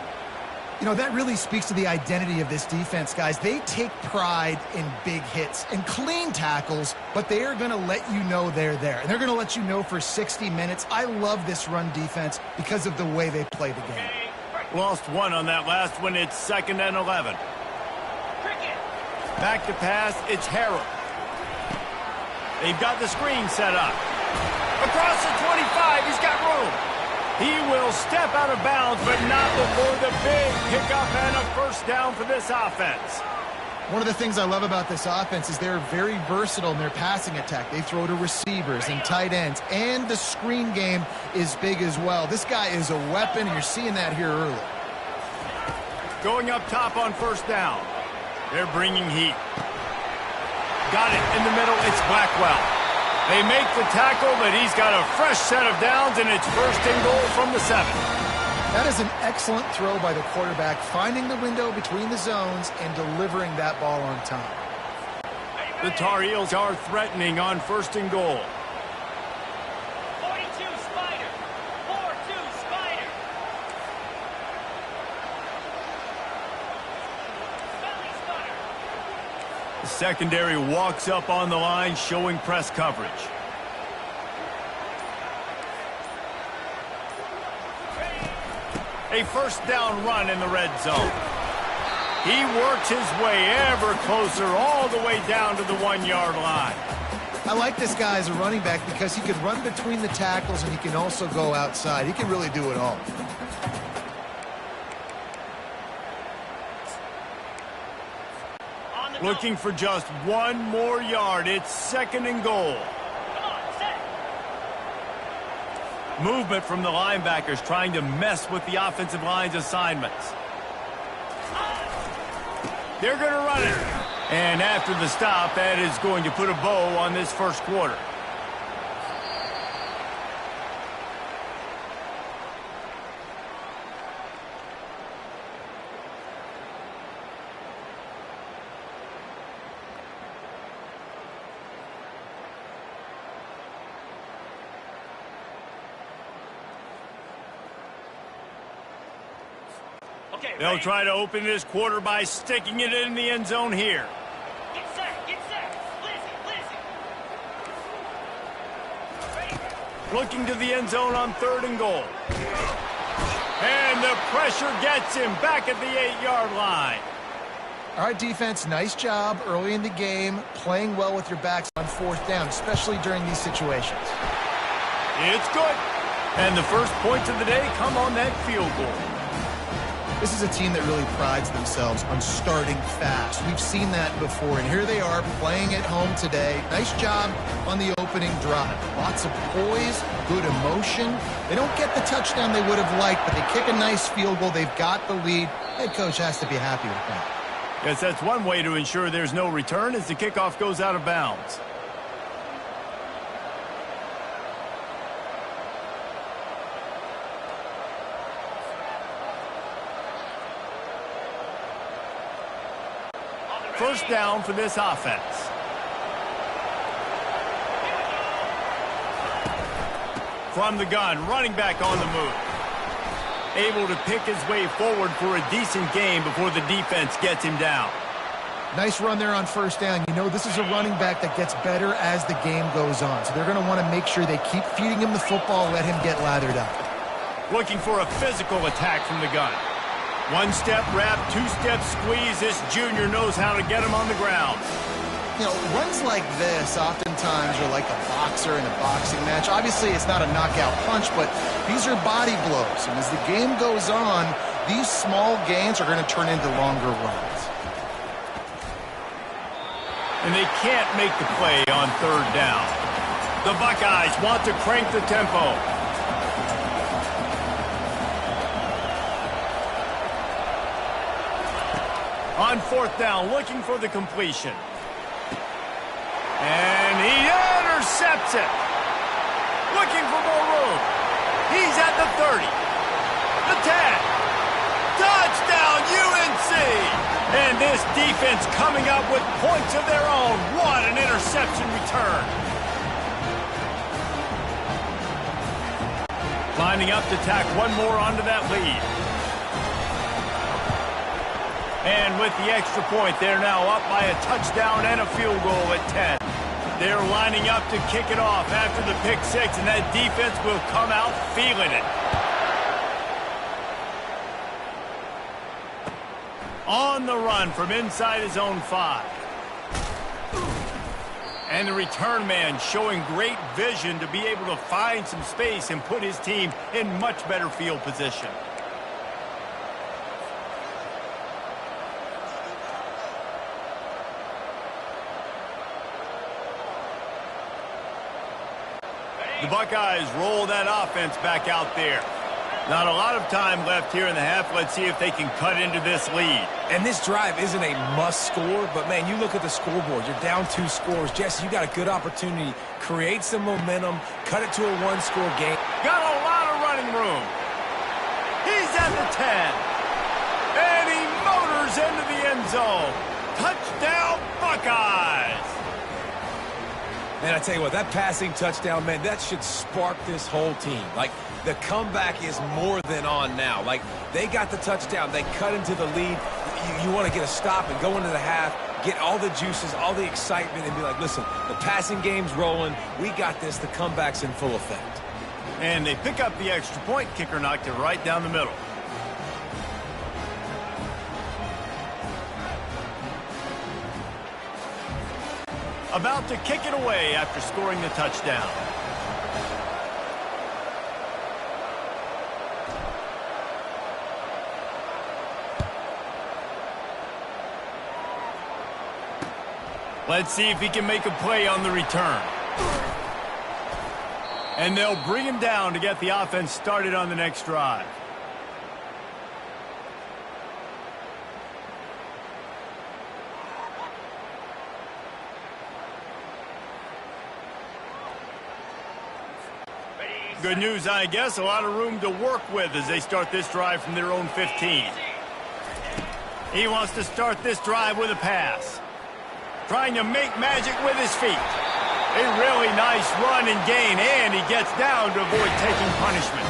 You know, that really speaks to the identity of this defense, guys. They take pride in big hits and clean tackles, but they are going to let you know they're there. And they're going to let you know for 60 minutes. I love this run defense because of the way they play the game. Lost one on that last one. It's 2nd and 11. Back to pass. It's Harrell. They've got the screen set up. Across the 25. He's got room. He will step out of bounds, but not before the big pickup and a first down for this offense. One of the things I love about this offense is they're very versatile in their passing attack. They throw to receivers and tight ends, and the screen game is big as well. This guy is a weapon, and you're seeing that here early. Going up top on first down. They're bringing heat. Got it in the middle. It's Blackwell. They make the tackle, but he's got a fresh set of downs, and it's 1st and goal from the 7. That is an excellent throw by the quarterback, finding the window between the zones and delivering that ball on time. The Tar Heels are threatening on 1st and goal. 42 Spider. 4-2 Spider. Belly Spider. The secondary walks up on the line, showing press coverage. A first down run in the red zone. He works his way ever closer all the way down to the 1-yard line. I like this guy as a running back because he can run between the tackles and he can also go outside. He can really do it all. Looking for just one more yard. It's 2nd and goal. Come on, set. Movement from the linebackers trying to mess with the offensive line's assignments. They're going to run it. And after the stop, that is going to put a bow on this first quarter. Okay, They'll ready. try to open this quarter by sticking it in the end zone here. Get set, get set. Lizzie. Ready. Looking to the end zone on 3rd and goal. And the pressure gets him back at the 8-yard line. All right, defense, nice job early in the game, playing well with your backs on 4th down, especially during these situations. It's good. And the first points of the day come on that field goal. This is a team that really prides themselves on starting fast. We've seen that before, and here they are playing at home today. Nice job on the opening drive. Lots of poise, good emotion. They don't get the touchdown they would have liked, but they kick a nice field goal. They've got the lead. Head coach has to be happy with that. Yes, that's one way to ensure there's no return as the kickoff goes out of bounds. First down for this offense. From the gun, running back on the move. Able to pick his way forward for a decent game before the defense gets him down. Nice run there on first down. You know, this is a running back that gets better as the game goes on. So they're going to want to make sure they keep feeding him the football, let him get lathered up. Looking for a physical attack from the gun. One-step wrap, two-step squeeze. This junior knows how to get him on the ground. You know, runs like this oftentimes are like a boxer in a boxing match. Obviously, it's not a knockout punch, but these are body blows. And as the game goes on, these small gains are going to turn into longer runs. And they can't make the play on 3rd down. The Buckeyes want to crank the tempo. On 4th down, looking for the completion. And he intercepts it. Looking for more room. He's at the 30. The 10. Touchdown, UNC! And this defense coming up with points of their own. What an interception return. Lining up to tack one more onto that lead. And with the extra point, they're now up by a touchdown and a field goal at 10. They're lining up to kick it off after the pick six, and that defense will come out feeling it. On the run from inside his own 5. And the return man showing great vision to be able to find some space and put his team in much better field position. The Buckeyes roll that offense back out there. Not a lot of time left here in the half. Let's see if they can cut into this lead. And this drive isn't a must score, but, man, you look at the scoreboard. You're down 2 scores. Jesse, you got a good opportunity. Create some momentum. Cut it to a 1-score game. Got a lot of running room. He's at the 10. And he motors into the end zone. Touchdown, Buckeyes. Man, I tell you what, that passing touchdown, man, that should spark this whole team. Like, the comeback is more than on now. Like, they got the touchdown. They cut into the lead. You want to get a stop and go into the half, get all the juices, all the excitement, and be like, listen, the passing game's rolling. We got this. The comeback's in full effect. And they pick up the extra point. Kicker knocked it right down the middle. About to kick it away after scoring the touchdown. Let's see if he can make a play on the return. And they'll bring him down to get the offense started on the next drive. Good news, I guess. A lot of room to work with as they start this drive from their own 15. He wants to start this drive with a pass. Trying to make magic with his feet. A really nice run and gain, and he gets down to avoid taking punishment.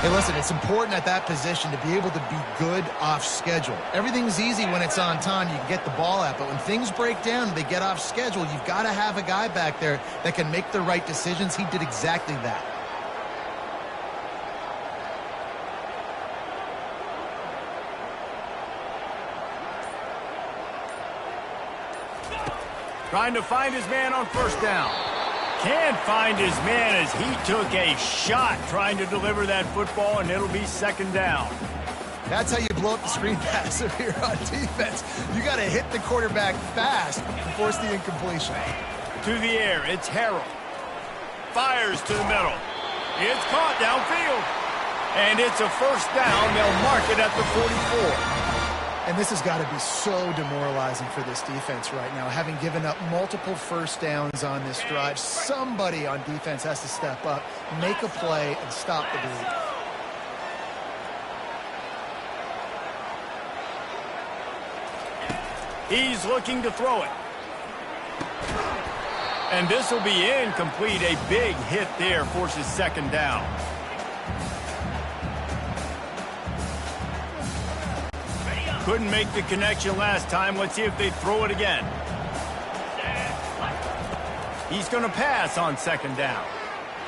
Hey, listen, it's important at that position to be able to be good off schedule. Everything's easy when it's on time. You can get the ball out, but when things break down, they get off schedule, you've got to have a guy back there that can make the right decisions. He did exactly that. Trying to find his man on first down. Can't find his man as he took a shot trying to deliver that football, and it'll be second down. That's how you blow up the screen pass if you're on defense. You got to hit the quarterback fast and force the incompletion. To the air, it's Harrell. Fires to the middle. It's caught downfield. And it's a first down. They'll mark it at the 44. And this has got to be so demoralizing for this defense right now. Having given up multiple first downs on this drive, somebody on defense has to step up, make a play, and stop the bleed. He's looking to throw it. And this will be incomplete. A big hit there forces second down. Couldn't make the connection last time. Let's see if they throw it again. He's going to pass on second down.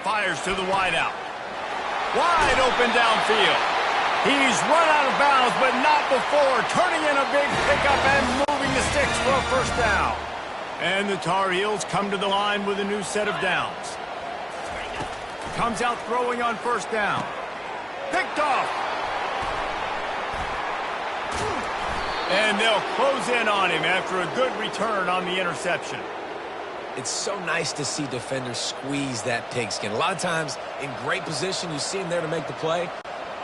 Fires to the wideout. Wide open downfield. He's run out of bounds, but not before. Turning in a big pickup and moving the sticks for a first down. And the Tar Heels come to the line with a new set of downs. Comes out throwing on first down. Picked off. And they'll close in on him after a good return on the interception. It's so nice to see defenders squeeze that pigskin. A lot of times in great position, you see them there to make the play,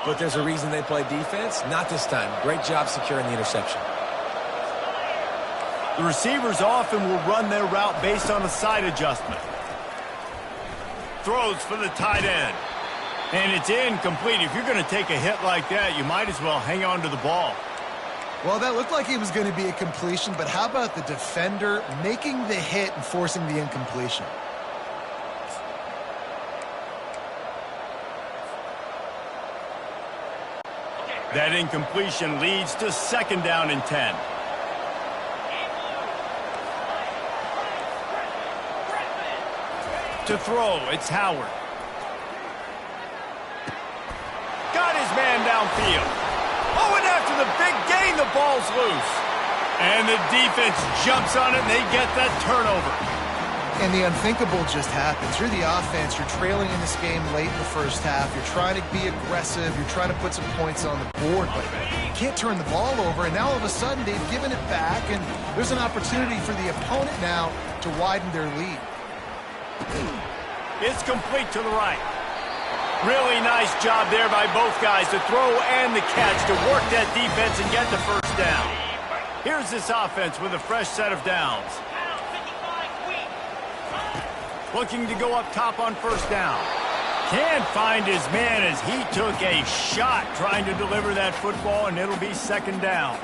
but there's a reason they play defense. Not this time. Great job securing the interception. The receivers often will run their route based on a side adjustment. throws for the tight end. And it's incomplete. If you're going to take a hit like that, you might as well hang on to the ball. Well, that looked like it was going to be a completion, but how about the defender making the hit and forcing the incompletion? That incompletion leads to 2nd down and 10. To throw, it's Howard. Got his man downfield. Oh, and after the big gain, the ball's loose. And the defense jumps on it, and they get that turnover. And the unthinkable just happens. You're the offense. You're trailing in this game late in the first half. You're trying to be aggressive. You're trying to put some points on the board, but you can't turn the ball over. And now all of a sudden, they've given it back, and there's an opportunity for the opponent now to widen their lead. It's complete to the right. Really nice job there by both guys to throw and the catch to work that defense and get the first down. Here's this offense with a fresh set of downs. Looking to go up top on first down. Can't find his man as he took a shot trying to deliver that football, and it'll be 2nd down.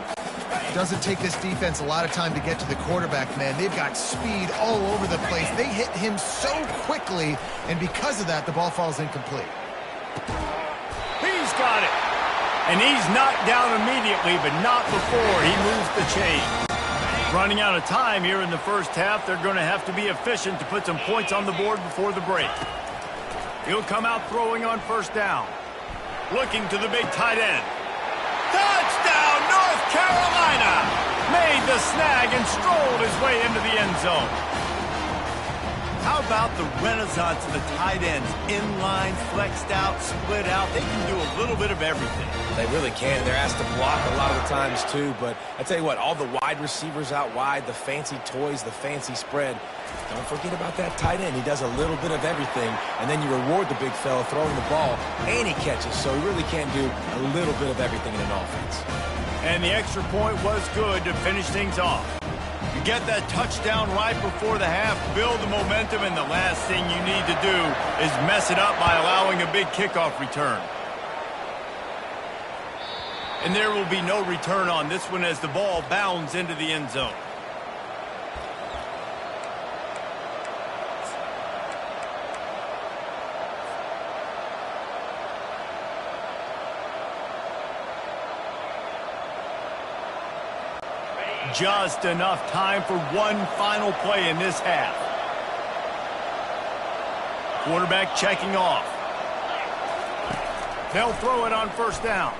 Doesn't take this defense a lot of time to get to the quarterback, man. They've got speed all over the place. They hit him so quickly, and because of that, the ball falls incomplete. He's got it. And he's knocked down immediately, but not before he moves the chain. Running out of time here in the first half, they're going to have to be efficient to put some points on the board before the break. He'll come out throwing on first down. Looking to the big tight end. Touchdown, North Carolina! Made the snag and strolled his way into the end zone. How about the renaissance of the tight ends? Inline, flexed out, split out. They can do a little bit of everything. They really can. They're asked to block a lot of the times, too. But I tell you what, all the wide receivers out wide, the fancy toys, the fancy spread, don't forget about that tight end. He does a little bit of everything, and then you reward the big fella throwing the ball, and he catches. So he really can do a little bit of everything in an offense. And the extra point was good to finish things off. You get that touchdown right before the half, build the momentum, and the last thing you need to do is mess it up by allowing a big kickoff return. And there will be no return on this one as the ball bounds into the end zone. Just enough time for one final play in this half. Quarterback checking off. They'll throw it on first down.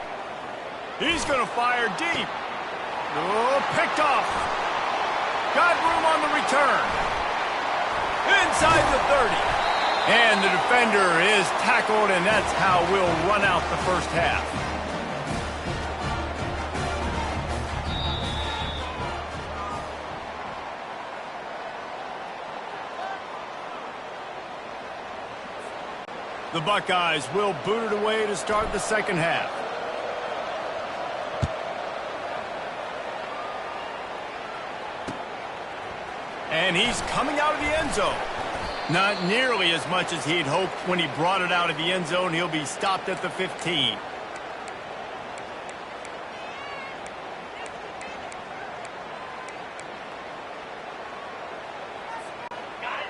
He's going to fire deep. Oh, picked off. Got room on the return. Inside the 30. And the defender is tackled, and that's how we'll run out the first half. The Buckeyes will boot it away to start the second half. And he's coming out of the end zone. Not nearly as much as he'd hoped when he brought it out of the end zone. He'll be stopped at the 15.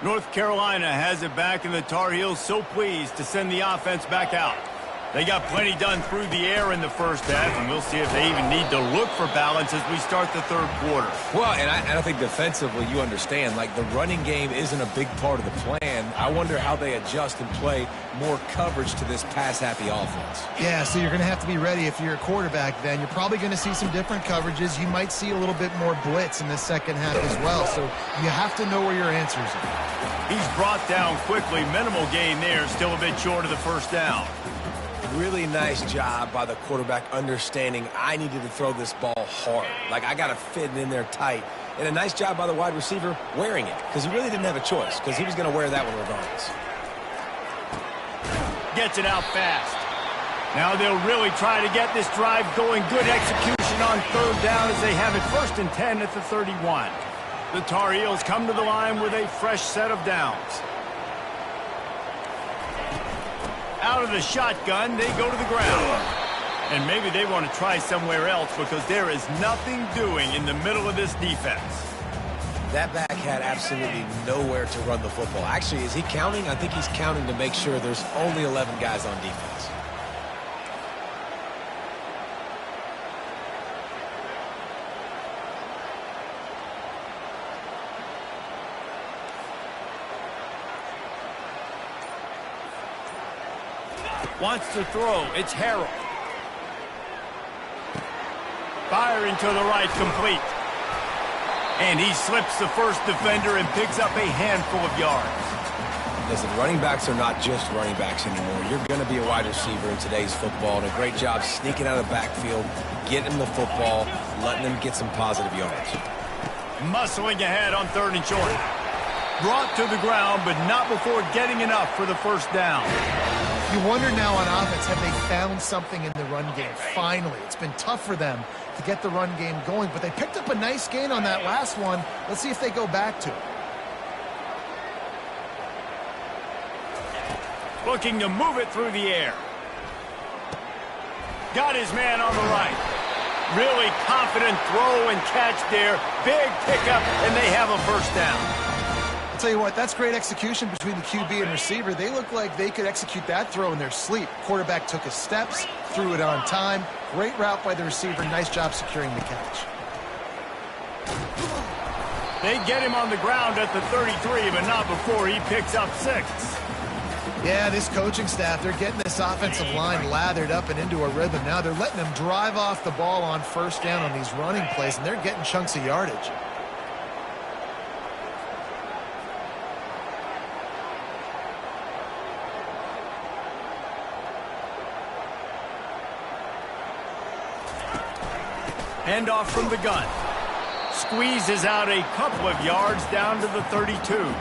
North Carolina has it back, and the Tar Heels so pleased to send the offense back out. They got plenty done through the air in the first half, and we'll see if they even need to look for balance as we start the third quarter. Well, and I think defensively, you understand, like the running game isn't a big part of the plan. I wonder how they adjust and play more coverage to this pass-happy offense. Yeah, so you're going to have to be ready if you're a quarterback then. You're probably going to see some different coverages. You might see a little bit more blitz in the second half as well, so you have to know where your answers are. He's brought down quickly. Minimal gain there, still a bit short of the first down. Really nice job by the quarterback understanding I needed to throw this ball hard. Like, I got to fit it in there tight. And a nice job by the wide receiver wearing it, because he really didn't have a choice, because he was going to wear that one regardless. Gets it out fast. Now they'll really try to get this drive going. Good execution on third down as they have it 1st and 10 at the 31. The Tar Heels come to the line with a fresh set of downs. Out of the shotgun, they go to the ground. And maybe they want to try somewhere else because there is nothing doing in the middle of this defense. That back had absolutely nowhere to run the football. Actually, is he counting? I think he's counting to make sure there's only 11 guys on defense. Wants to throw. It's Harrell. Firing to the right, complete. And he slips the first defender and picks up a handful of yards. Listen, running backs are not just running backs anymore. You're going to be a wide receiver in today's football, and a great job sneaking out of the backfield, getting him the football, letting him get some positive yards. Muscling ahead on 3rd and short. Brought to the ground, but not before getting enough for the first down. You wonder now on offense, have they found something in the run game? Finally, it's been tough for them to get the run game going, but they picked up a nice gain on that last one. Let's see if they go back to it. Looking to move it through the air. Got his man on the right. Really confident throw and catch there. Big pickup, and they have a first down. I'll tell you what, that's great execution between the QB and receiver. They look like they could execute that throw in their sleep. Quarterback took his steps, threw it on time. Great route by the receiver. Nice job securing the catch. They get him on the ground at the 33, but not before he picks up 6. Yeah, this coaching staff, they're getting this offensive line lathered up and into a rhythm. Now they're letting them drive off the ball on first down on these running plays, and they're getting chunks of yardage. Handoff from the gun. Squeezes out a couple of yards down to the 32.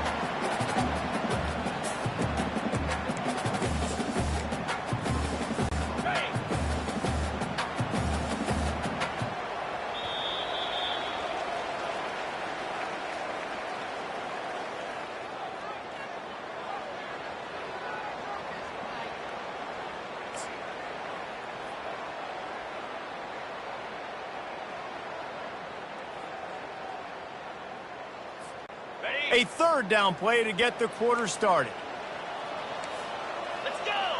A 3rd down play to get the quarter started. Let's go.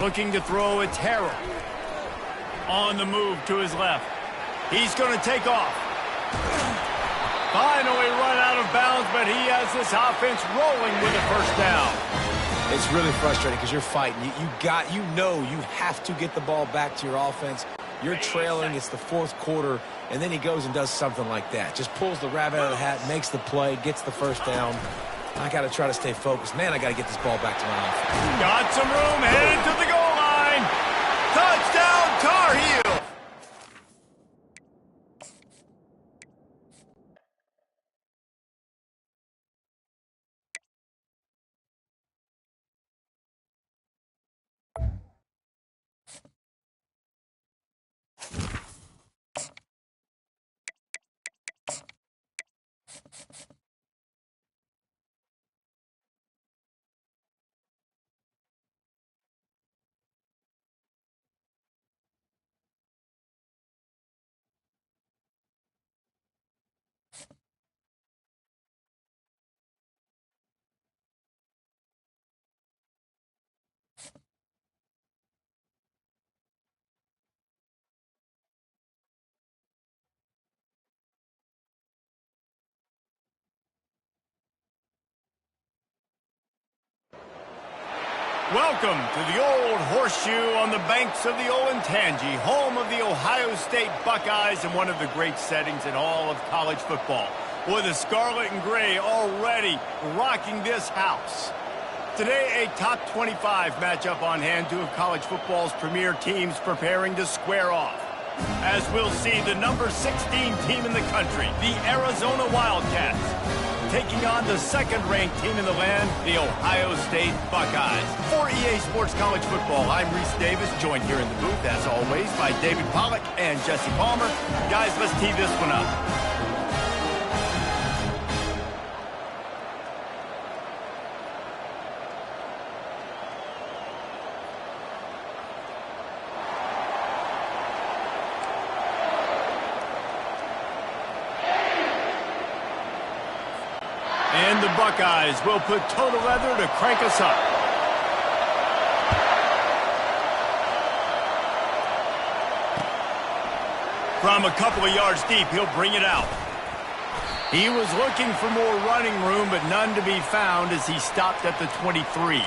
Looking to throw, it's Harrell. On the move to his left. He's going to take off. Finally run out of bounds, but he has this offense rolling with a first down. It's really frustrating because you're fighting. You know you have to get the ball back to your offense. You're trailing. It's the 4th quarter, and then he goes and does something like that. Just pulls the rabbit out of the hat, makes the play, gets the first down. I got to try to stay focused. Man, I got to get this ball back to my offense. Got some room, headed to the goal line. Touchdown, Tar Heels. Welcome to the old horseshoe on the banks of the Olentangy, home of the Ohio State Buckeyes and one of the great settings in all of college football. With the scarlet and gray already rocking this house. Today, a top 25 matchup on hand, two of college football's premier teams preparing to square off. As we'll see, the number 16 team in the country, the Arizona Wildcats, taking on the 2nd-ranked team in the land, the Ohio State Buckeyes. For EA Sports College Football, I'm Reese Davis, joined here in the booth, as always, by David Pollack and Jesse Palmer. Guys, let's tee this one up. And the Buckeyes will put total leather to crank us up. From a couple of yards deep, he'll bring it out. He was looking for more running room, but none to be found as he stopped at the 23.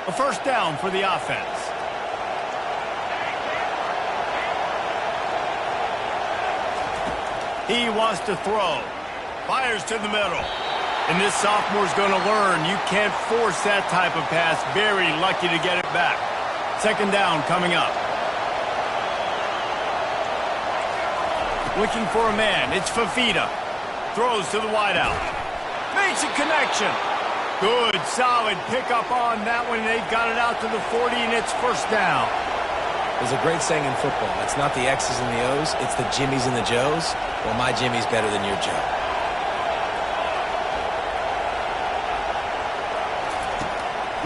A first down for the offense. He wants to throw. Fires to the middle. And this sophomore's going to learn you can't force that type of pass. Very lucky to get it back. Second down coming up. Looking for a man. It's Fafita. Throws to the wideout. Makes a connection. Good, solid pickup on that one. They've got it out to the 40, and it's first down. There's a great saying in football. It's not the X's and the O's. It's the Jimmies and the Joes. Well, my Jimmy's better than your Joe.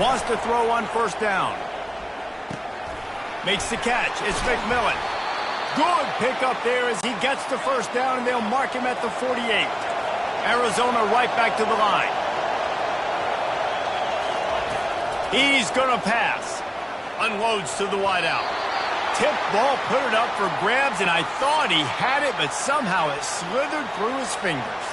Wants to throw on first down. Makes the catch. It's McMillan. Good pickup there as he gets the first down, and they'll mark him at the 48. Arizona right back to the line. He's going to pass. Unloads to the wideout. Tip ball, put it up for grabs, and I thought he had it, but somehow it slithered through his fingers.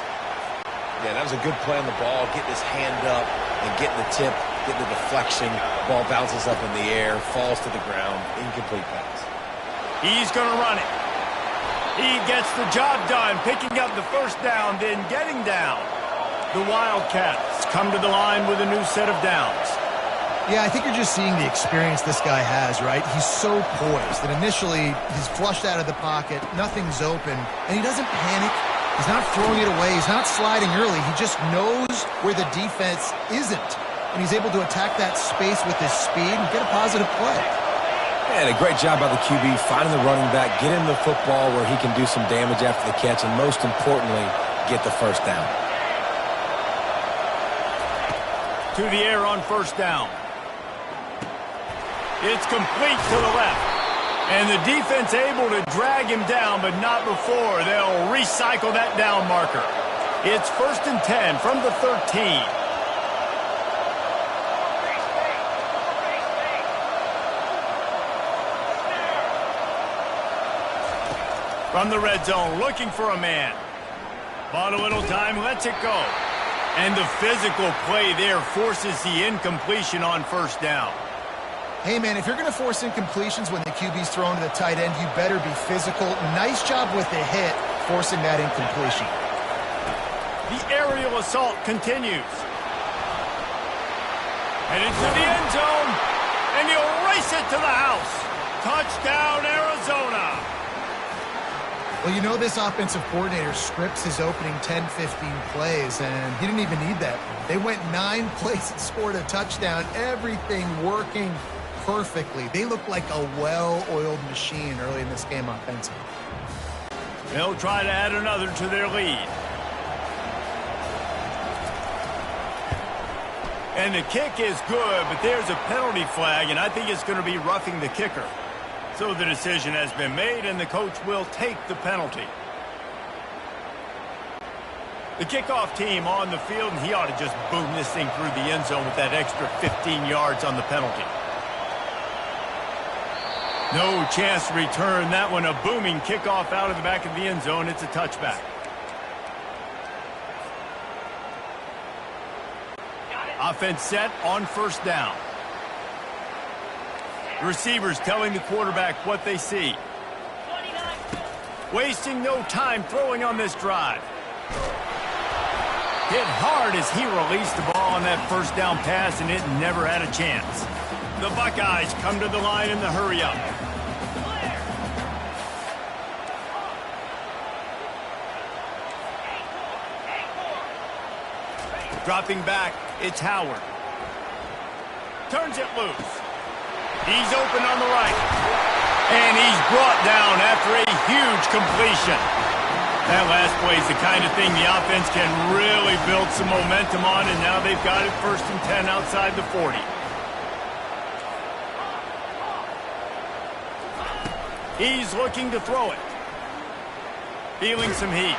Yeah, that was a good play on the ball, getting his hand up and getting the tip, getting the deflection. Ball bounces up in the air, falls to the ground, incomplete pass. He's going to run it. He gets the job done, picking up the first down, then getting down. The Wildcats come to the line with a new set of downs. Yeah, I think you're just seeing the experience this guy has, right? He's so poised that initially he's flushed out of the pocket, nothing's open, and he doesn't panic. He's not throwing it away. He's not sliding early. He just knows where the defense isn't, and he's able to attack that space with his speed and get a positive play. And a great job by the QB, finding the running back, get him the football where he can do some damage after the catch, and most importantly, get the first down. To the air on first down. It's complete to the left. And the defense able to drag him down, but not before. They'll recycle that down marker. It's 1st and 10 from the 13. From the red zone, looking for a man. Bought a little time, lets it go. And the physical play there forces the incompletion on first down. Hey, man, if you're going to force incompletions when the QB's thrown to the tight end, you better be physical. Nice job with the hit, forcing that incompletion. The aerial assault continues. Headed to the end zone, and he'll race it to the house. Touchdown, Arizona. Well, you know this offensive coordinator scripts his opening 10, 15 plays, and he didn't even need that. They went 9 plays and scored a touchdown, everything working perfectly. They look like a well-oiled machine early in this game offensively. They'll try to add another to their lead. And the kick is good, but there's a penalty flag, and I think it's going to be roughing the kicker. So the decision has been made, and the coach will take the penalty. The kickoff team on the field, and he ought to just boom this thing through the end zone with that extra 15 yards on the penalty. No chance to return that one. A booming kickoff out of the back of the end zone. It's a touchback. Offense set on first down. The receivers telling the quarterback what they see. Wasting no time throwing on this drive. Hit hard as he released the ball on that first down pass, and it never had a chance. The Buckeyes come to the line in the hurry-up. Dropping back, it's Howard. Turns it loose. He's open on the right. And he's brought down after a huge completion. That last play is the kind of thing the offense can really build some momentum on, and now they've got it 1st and 10 outside the 40. He's looking to throw it. Feeling some heat.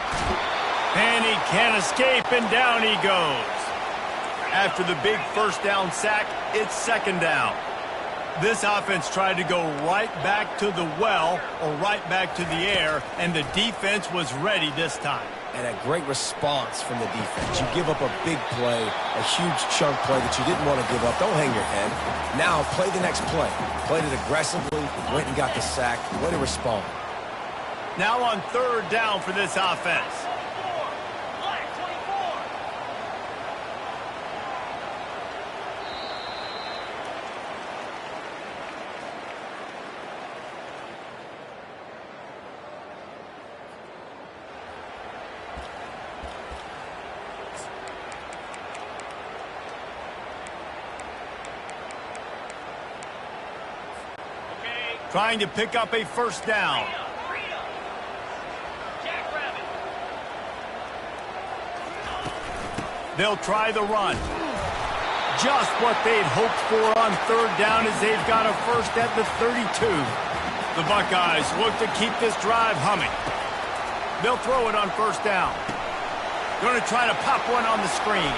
And he can't escape, and down he goes. After the big first down sack, it's second down. This offense tried to go right back to the well or right back to the air, and the defense was ready this time. And a great response from the defense. You give up a big play, a huge chunk play that you didn't want to give up. Don't hang your head. Now play the next play. Played it aggressively, went and got the sack. Way to respond. Now on third down for this offense. Trying to pick up a first down. They'll try the run. Just what they'd hoped for on third down as they've got a first at the 32. The Buckeyes look to keep this drive humming. They'll throw it on first down. Going to try to pop one on the screen.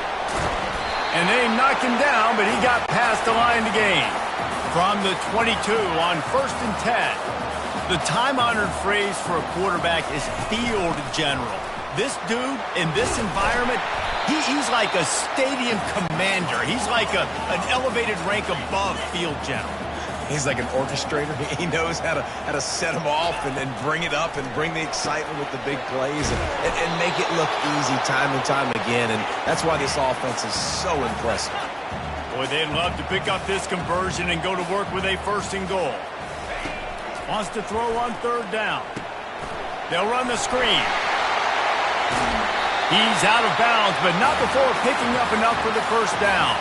And they knock him down, but he got past the line to gain. From the 22 on first and 10. The time-honored phrase for a quarterback is field general. This dude in this environment, he's like a stadium commander. He's like an elevated rank above field general. He's like an orchestrator. He knows how to set them off and then bring it up and bring the excitement with the big plays and make it look easy time and time again. And that's why this offense is so impressive. Boy, they'd love to pick up this conversion and go to work with a first and goal. Wants to throw on third down. They'll run the screen. He's out of bounds, but not before picking up enough for the first down.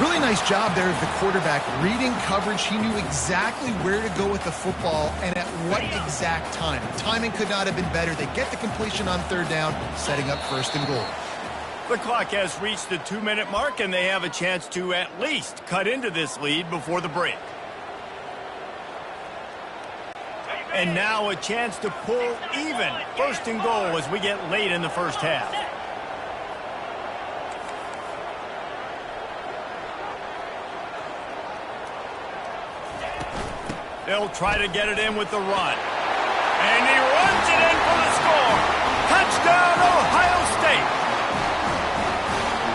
Really nice job there of the quarterback. Reading coverage, he knew exactly where to go with the football and at what exact time. Timing could not have been better. They get the completion on third down, setting up first and goal. The clock has reached the 2-minute mark, and they have a chance to at least cut into this lead before the break. And now a chance to pull even. First and goal as we get late in the first half. They'll try to get it in with the run. And he runs it in for the score. Touchdown, Ohio State.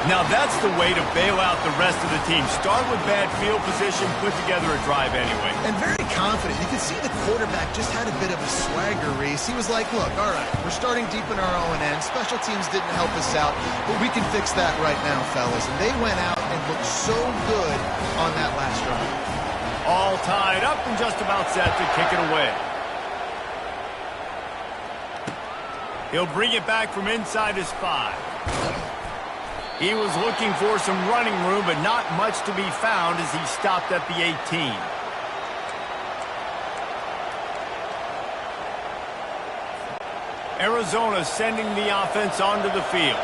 Now that's the way to bail out the rest of the team. Start with bad field position, put together a drive anyway. And very confident. You can see the quarterback just had a bit of a swagger race. He was like, look, all right, we're starting deep in our own end. Special teams didn't help us out, but we can fix that right now, fellas. And they went out and looked so good on that last drive. All tied up and just about set to kick it away. He'll bring it back from inside his 5. He was looking for some running room, but not much to be found as he stopped at the 18. Arizona sending the offense onto the field.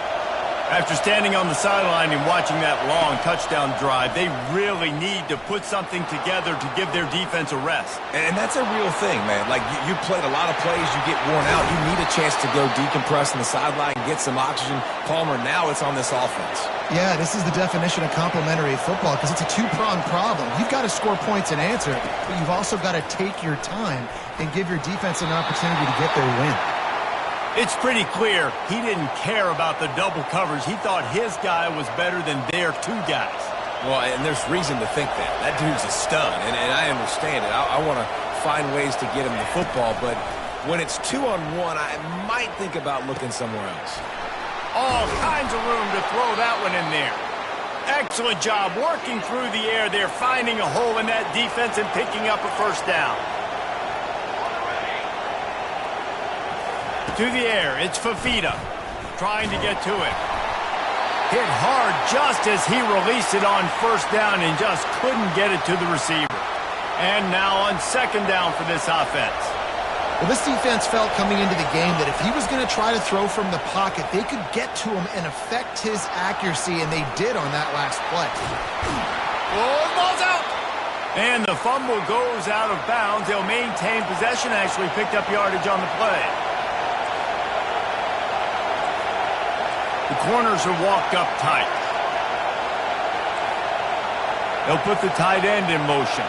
After standing on the sideline and watching that long touchdown drive, they really need to put something together to give their defense a rest. And that's a real thing, man. Like, you played a lot of plays, you get worn out. You need a chance to go decompress on the sideline and get some oxygen. Palmer, now it's on this offense. Yeah, this is the definition of complementary football because it's a two-pronged problem. You've got to score points and answer, but you've also got to take your time and give your defense an opportunity to get their win. It's pretty clear he didn't care about the double coverage. He thought his guy was better than their 2 guys. Well, and there's reason to think that. That dude's a stud, and I understand it. I want to find ways to get him the football, but when it's 2-on-1, I might think about looking somewhere else. All kinds of room to throw that one in there. Excellent job working through the air there, finding a hole in that defense and picking up a first down. To the air, it's Fafita trying to get to it. Hit hard just as he released it on first down and just couldn't get it to the receiver. And now on second down for this offense. Well, this defense felt coming into the game that if he was going to try to throw from the pocket, they could get to him and affect his accuracy, and they did on that last play. Oh, ball's out. And the fumble goes out of bounds. They'll maintain possession, actually picked up yardage on the play. The corners are walked up tight. They'll put the tight end in motion.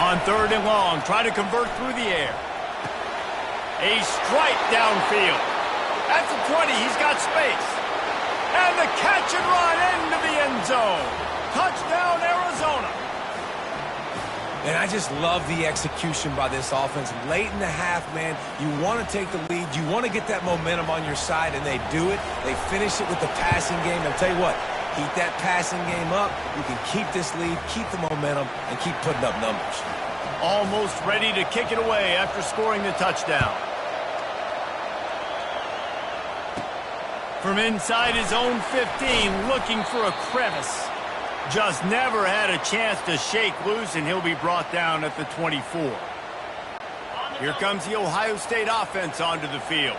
On 3rd and long, try to convert through the air. A strike downfield. At the 20, he's got space. And the catch and run into the end zone. Touchdown, Arizona. And I just love the execution by this offense. Late in the half, man, you want to take the lead. You want to get that momentum on your side, and they do it. They finish it with the passing game. I'll tell you what, keep that passing game up. You can keep this lead, keep the momentum, and keep putting up numbers. Almost ready to kick it away after scoring the touchdown. From inside his own 15, looking for a crevice. Just never had a chance to shake loose, and he'll be brought down at the 24. Here comes the Ohio State offense onto the field.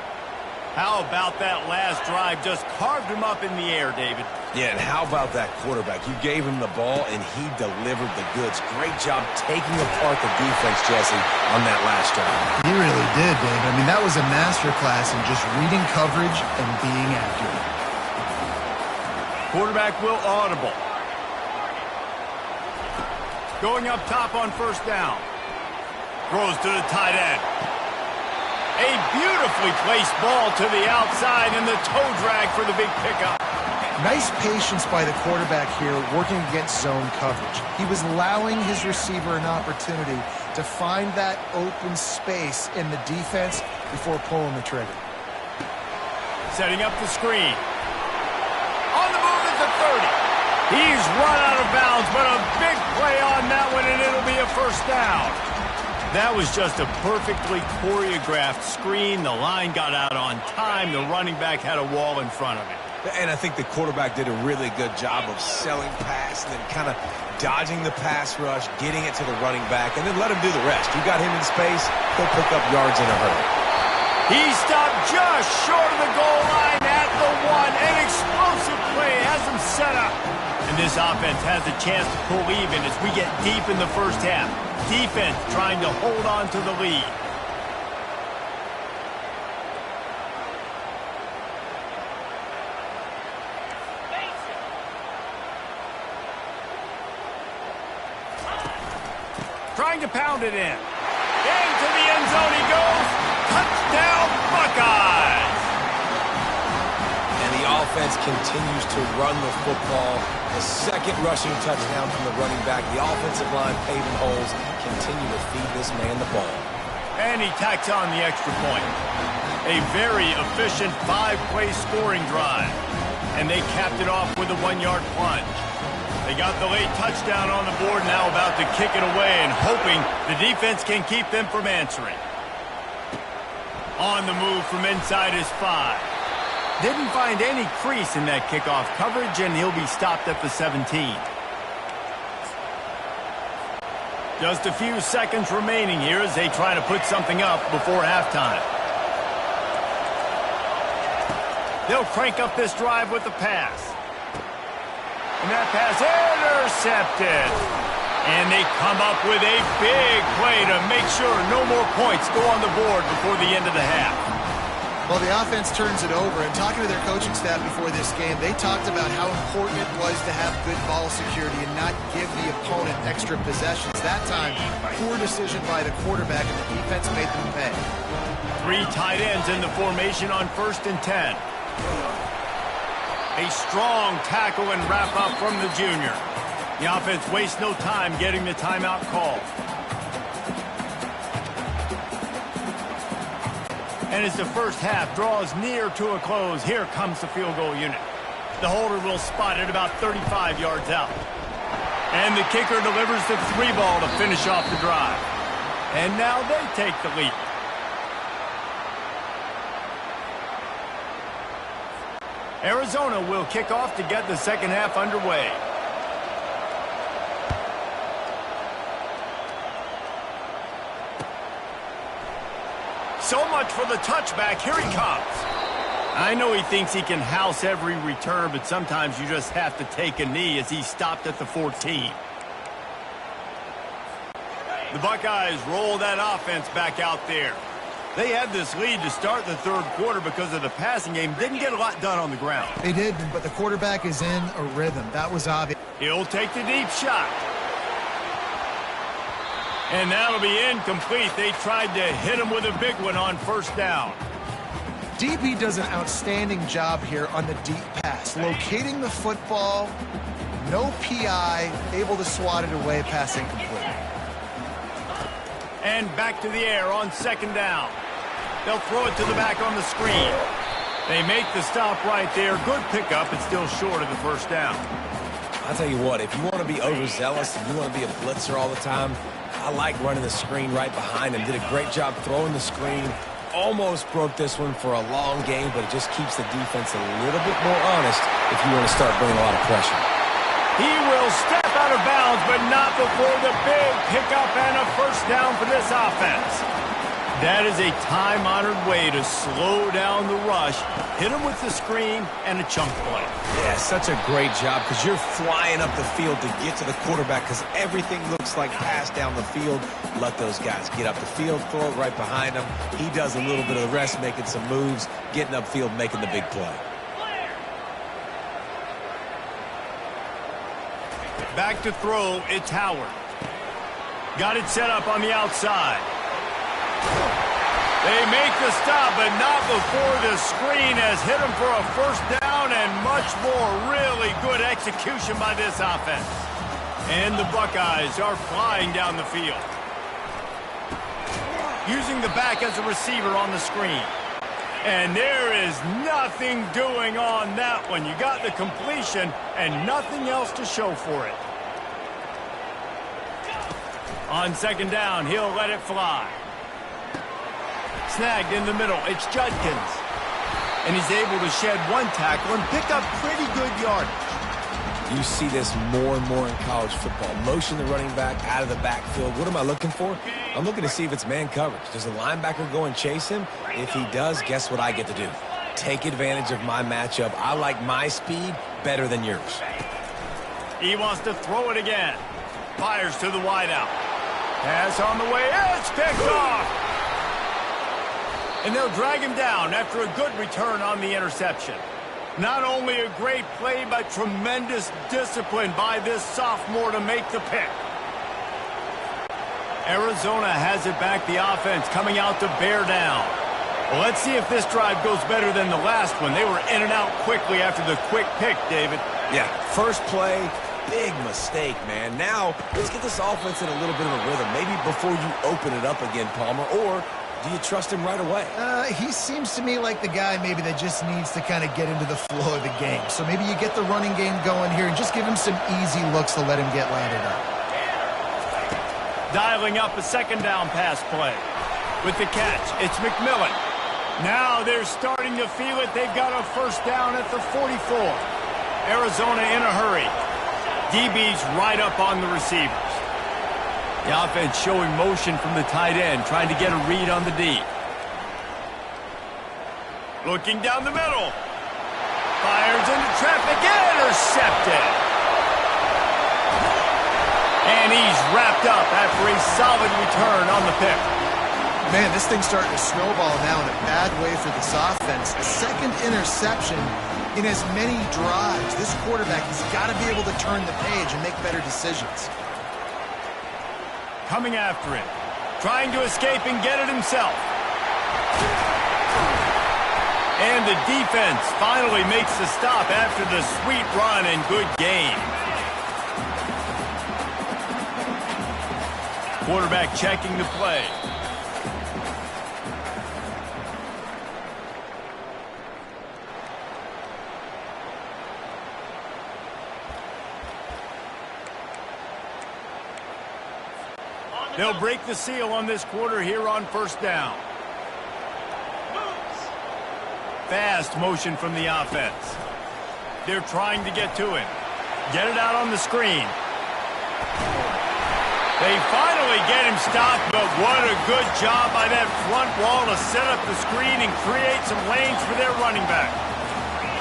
How about that last drive? Just carved him up in the air, David. Yeah, and how about that quarterback? You gave him the ball, and he delivered the goods. Great job taking apart the defense, Jesse, on that last drive. He really did, Dave. I mean, that was a masterclass in just reading coverage and being accurate. Quarterback will audible. Going up top on 1st down. Throws to the tight end. A beautifully placed ball to the outside, and the toe drag for the big pickup. Nice patience by the quarterback here, working against zone coverage. He was allowing his receiver an opportunity to find that open space in the defense before pulling the trigger. Setting up the screen. On the move at the 30. He's run out of bounds, but a big play on that one, and it'll be a 1st down. That was just a perfectly choreographed screen. The line got out on time. The running back had a wall in front of it. And I think the quarterback did a really good job of selling pass and then kind of dodging the pass rush, getting it to the running back, and then let him do the rest. You got him in space, he'll pick up yards in a hurry. He stopped just short of the goal line at the 1. An explosive play has him set up. And this offense has a chance to pull even as we get deep in the 1st half. Defense trying to hold on to the lead. Trying to pound it in. Into the end zone he goes. Touchdown, Buckeyes! And the offense continues to run the football. The 2nd rushing touchdown from the running back. The offensive line paving holes. Continue to feed this man the ball. And he tacks on the extra point. A very efficient 5-play scoring drive. And they capped it off with a 1-yard plunge. They got the late touchdown on the board, now about to kick it away and hoping the defense can keep them from answering. On the move from inside his 5. Didn't find any crease in that kickoff coverage, and he'll be stopped at the 17. Just a few seconds remaining here as they try to put something up before halftime. They'll crank up this drive with the pass. And that pass intercepted. And they come up with a big play to make sure no more points go on the board before the end of the half. Well, the offense turns it over, and talking to their coaching staff before this game, they talked about how important it was to have good ball security and not give the opponent extra possessions. That time, poor decision by the quarterback, and the defense made them pay. 3 tight ends in the formation on 1st and 10. A strong tackle and wrap-up from the junior. The offense wastes no time getting the timeout called. And as the 1st half draws near to a close, here comes the field goal unit. The holder will spot it about 35 yards out. And the kicker delivers the 3-ball to finish off the drive. And now they take the lead. Arizona will kick off to get the 2nd half underway. So much for the touchback. Here he comes. I know he thinks he can house every return, but sometimes you just have to take a knee as he stopped at the 14. The Buckeyes roll that offense back out there. They had this lead to start the third quarter because of the passing game. Didn't get a lot done on the ground. They did, but the quarterback is in a rhythm. That was obvious. He'll take the deep shot. And that'll be incomplete. They tried to hit him with a big one on first down. DB does an outstanding job here on the deep pass. Locating the football, no PI, able to swat it away, pass incomplete. And back to the air on second down. They'll throw it to the back on the screen. They make the stop right there. Good pickup. It's still short of the first down. I'll tell you what, if you want to be overzealous and you want to be a blitzer all the time, I like running the screen right behind him. Did a great job throwing the screen. Almost broke this one for a long game, but it just keeps the defense a little bit more honest if you want to start bringing a lot of pressure. He will step out of bounds, but not before the big pickup and a first down for this offense. That is a time-honored way to slow down the rush, hit him with the screen, and a chunk play. Yeah, such a great job because you're flying up the field to get to the quarterback because everything looks like pass down the field. Let those guys get up the field, throw it right behind him. He does a little bit of the rest, making some moves, getting upfield, making the big play. Back to throw, it's Howard. Got it set up on the outside. They make the stop, but not before the screen has hit him for a first down and much more. Really good execution by this offense. And the Buckeyes are flying down the field. Using the back as a receiver on the screen. And there is nothing doing on that one. You got the completion and nothing else to show for it. On second down, he'll let it fly. Snagged in the middle, it's Judkins. And he's able to shed one tackle and pick up pretty good yardage. You see this more and more in college football. Motion the running back out of the backfield. What am I looking for? I'm looking to see if it's man coverage. Does the linebacker go and chase him? If he does, guess what I get to do? Take advantage of my matchup. I like my speed better than yours. He wants to throw it again. Fires to the wideout. Pass on the way. It's picked off. And they'll drag him down after a good return on the interception. Not only a great play, but tremendous discipline by this sophomore to make the pick. Arizona has it back, the offense coming out to bear down. Well, let's see if this drive goes better than the last one. They were in and out quickly after the quick pick, David. Yeah, first play, big mistake, man. Now, let's get this offense in a little bit of a rhythm. Maybe before you open it up again, Palmer, or do you trust him right away? He seems to me like the guy maybe that just needs to kind of get into the flow of the game. So maybe you get the running game going here and just give him some easy looks to let him get landed up. Dialing up a second down pass play. With the catch, it's McMillan. Now they're starting to feel it. They've got a first down at the 44. Arizona in a hurry. DB's right up on the receivers. The offense showing motion from the tight end, trying to get a read on the D. Looking down the middle. Fires into traffic, intercepted. And he's wrapped up after a solid return on the pick. Man, this thing's starting to snowball now in a bad way for this offense. A second interception in as many drives. This quarterback has got to be able to turn the page and make better decisions. Coming after it, trying to escape and get it himself. And the defense finally makes the stop after the sweet run and good game. Quarterback checking the play. They'll break the seal on this quarter here on first down. Fast motion from the offense. They're trying to get to him. Get it out on the screen. They finally get him stopped, but what a good job by that front wall to set up the screen and create some lanes for their running back.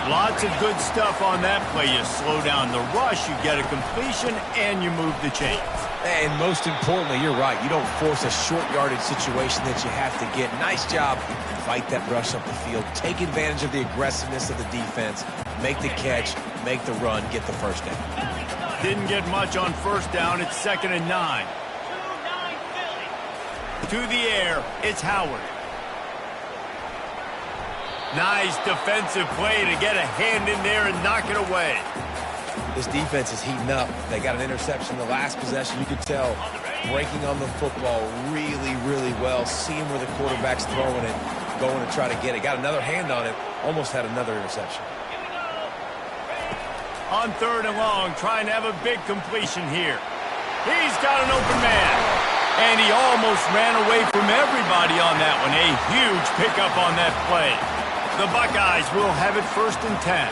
Lots of good stuff on that play. You slow down the rush, you get a completion, and you move the chains. And most importantly, you're right. You don't force a short yardage situation that you have to get. Nice job. Fight that rush up the field. Take advantage of the aggressiveness of the defense. Make the catch. Make the run. Get the first down. Didn't get much on first down. It's 2nd and 9. To the air. It's Howard. Nice defensive play to get a hand in there and knock it away. This defense is heating up. They got an interception the last possession. You could tell breaking on the football really, really well. Seeing where the quarterback's throwing it, going to try to get it. Got another hand on it. Almost had another interception. On 3rd and long, trying to have a big completion here. He's got an open man. And he almost ran away from everybody on that one. A huge pickup on that play. The Buckeyes will have it 1st and 10.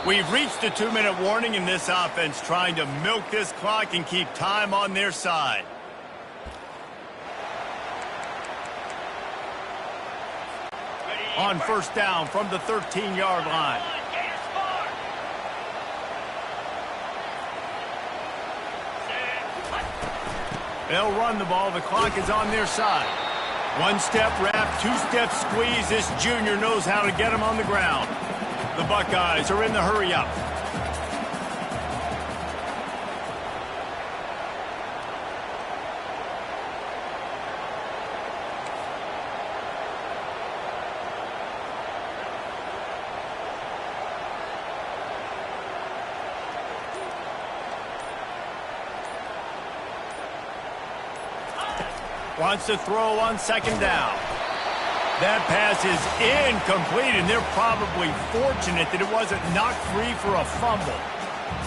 We've reached a 2-minute warning in this offense, trying to milk this clock and keep time on their side. On 1st down from the 13-yard line. They'll run the ball. The clock is on their side. 1-step wrap, 2-step squeeze. This junior knows how to get him on the ground. The Buckeyes are in the hurry-up. Wants to throw on 2nd down. That pass is incomplete, and they're probably fortunate that it wasn't knocked free for a fumble.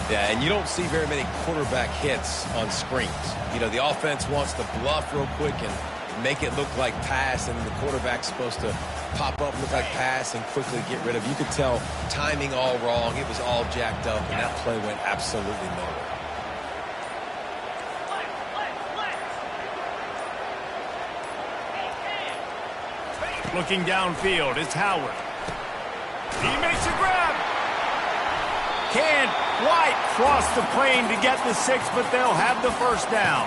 Yeah, and you don't see very many quarterback hits on screens. You know, the offense wants to bluff real quick and make it look like pass, and the quarterback's supposed to pop up, look like pass, and quickly get rid of it. You could tell timing all wrong. It was all jacked up, and that play went absolutely nowhere. Looking downfield, it's Howard. He makes a grab. Can't quite cross the plane to get the 6, but they'll have the 1st down.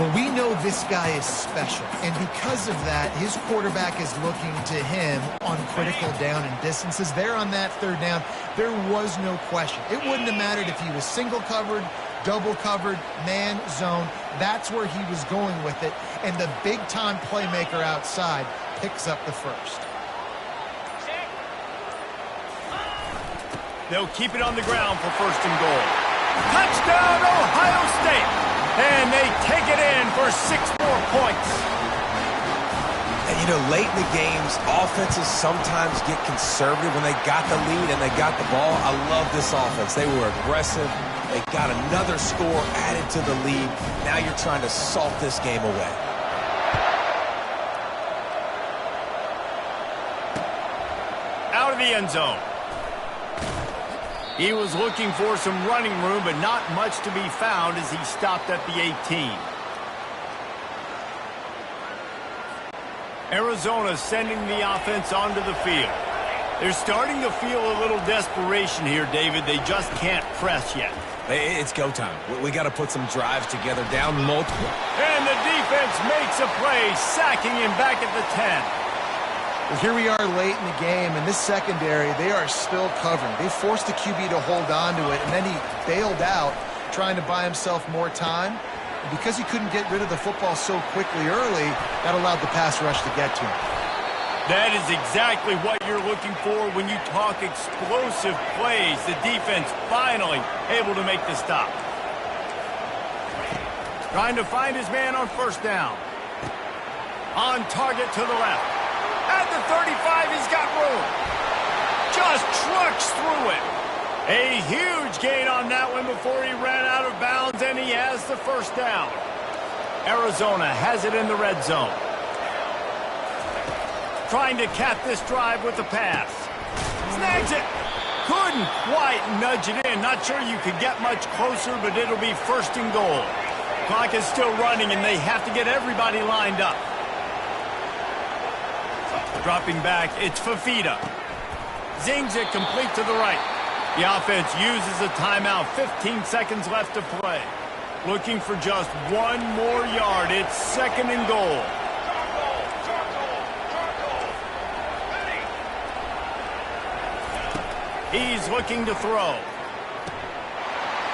Well, we know this guy is special, and because of that, his quarterback is looking to him on critical down and distances. There on that 3rd down, there was no question. It wouldn't have mattered if he was single covered, double covered, man, zone. That's where he was going with it, and the big-time playmaker outside picks up the 1st. They'll keep it on the ground for 1st and goal. Touchdown, Ohio State! And they take it in for 6 more points. And, you know, late in the games, offenses sometimes get conservative when they got the lead and they got the ball. I love this offense. They were aggressive. They got another score added to the lead. Now you're trying to salt this game away. Out of the end zone. He was looking for some running room, but not much to be found as he stopped at the 18. Arizona sending the offense onto the field. They're starting to feel a little desperation here, David. They just can't press yet. It's go time. We got to put some drives together, down multiple. And the defense makes a play, sacking him back at the 10. Well, here we are late in the game, and this secondary, they are still covering. They forced the QB to hold on to it, and then he bailed out, trying to buy himself more time. And because he couldn't get rid of the football so quickly early, that allowed the pass rush to get to him. That is exactly what you're looking for when you talk explosive plays. The defense finally able to make the stop. Trying to find his man on 1st down. On target to the left. At the 35, he's got room. Just trucks through it. A huge gain on that one before he ran out of bounds, and he has the 1st down. Arizona has it in the red zone. Trying to cap this drive with the pass. Snags it. Couldn't quite nudge it in. Not sure you could get much closer, but it'll be 1st and goal. Clock is still running, and they have to get everybody lined up. Dropping back, it's Fafita. Zings it complete to the right. The offense uses a timeout. 15 seconds left to play. Looking for just one more yard. It's 2nd and goal. He's looking to throw.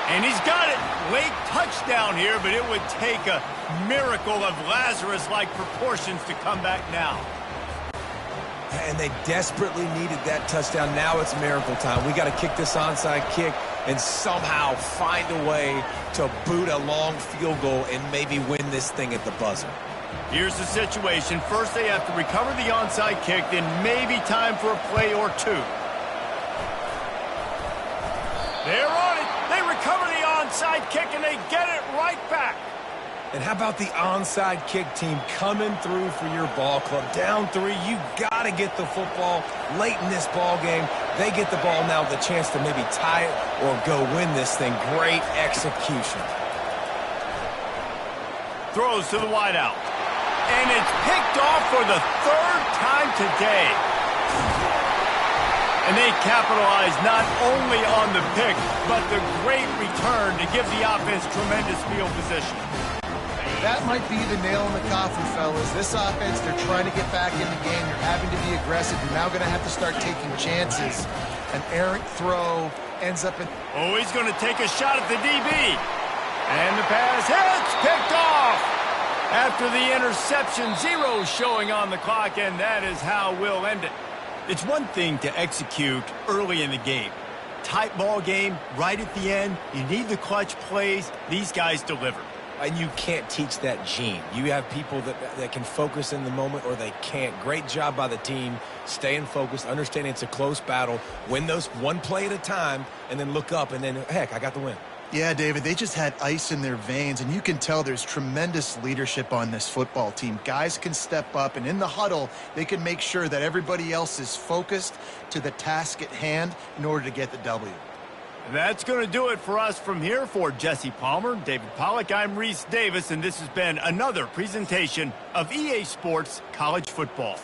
And he's got it. Late touchdown here, but it would take a miracle of Lazarus-like proportions to come back now. And they desperately needed that touchdown. Now it's miracle time. We got to kick this onside kick and somehow find a way to boot a long field goal and maybe win this thing at the buzzer. Here's the situation. First they have to recover the onside kick, then maybe time for a play or two. They're on it. They recover the onside kick, and they get it right back. And how about the onside kick team coming through for your ball club? Down 3, you got to get the football late in this ball game. They get the ball now with a chance to maybe tie it or go win this thing. Great execution. Throws to the wideout. And it's picked off for the 3rd time today. And they capitalize not only on the pick, but the great return to give the offense tremendous field position. That might be the nail in the coffin, fellas. This offense, they're trying to get back in the game. They're having to be aggressive. You're now going to have to start taking chances. An errant throw ends up in... Oh, he's going to take a shot at the DB. And the pass hits, picked off. After the interception, 0 showing on the clock, and that is how we'll end it. It's one thing to execute early in the game. Tight ball game, right at the end. You need the clutch plays. These guys deliver. And you can't teach that gene. You have people that can focus in the moment or they can't. Great job by the team, staying focused, understanding it's a close battle, win those one play at a time, and then look up, and then, heck, I got the win. Yeah, David, they just had ice in their veins, and you can tell there's tremendous leadership on this football team. Guys can step up, and in the huddle, they can make sure that everybody else is focused to the task at hand in order to get the W. That's going to do it for us from here. For Jesse Palmer, David Pollack, I'm Reese Davis, and this has been another presentation of EA Sports College Football.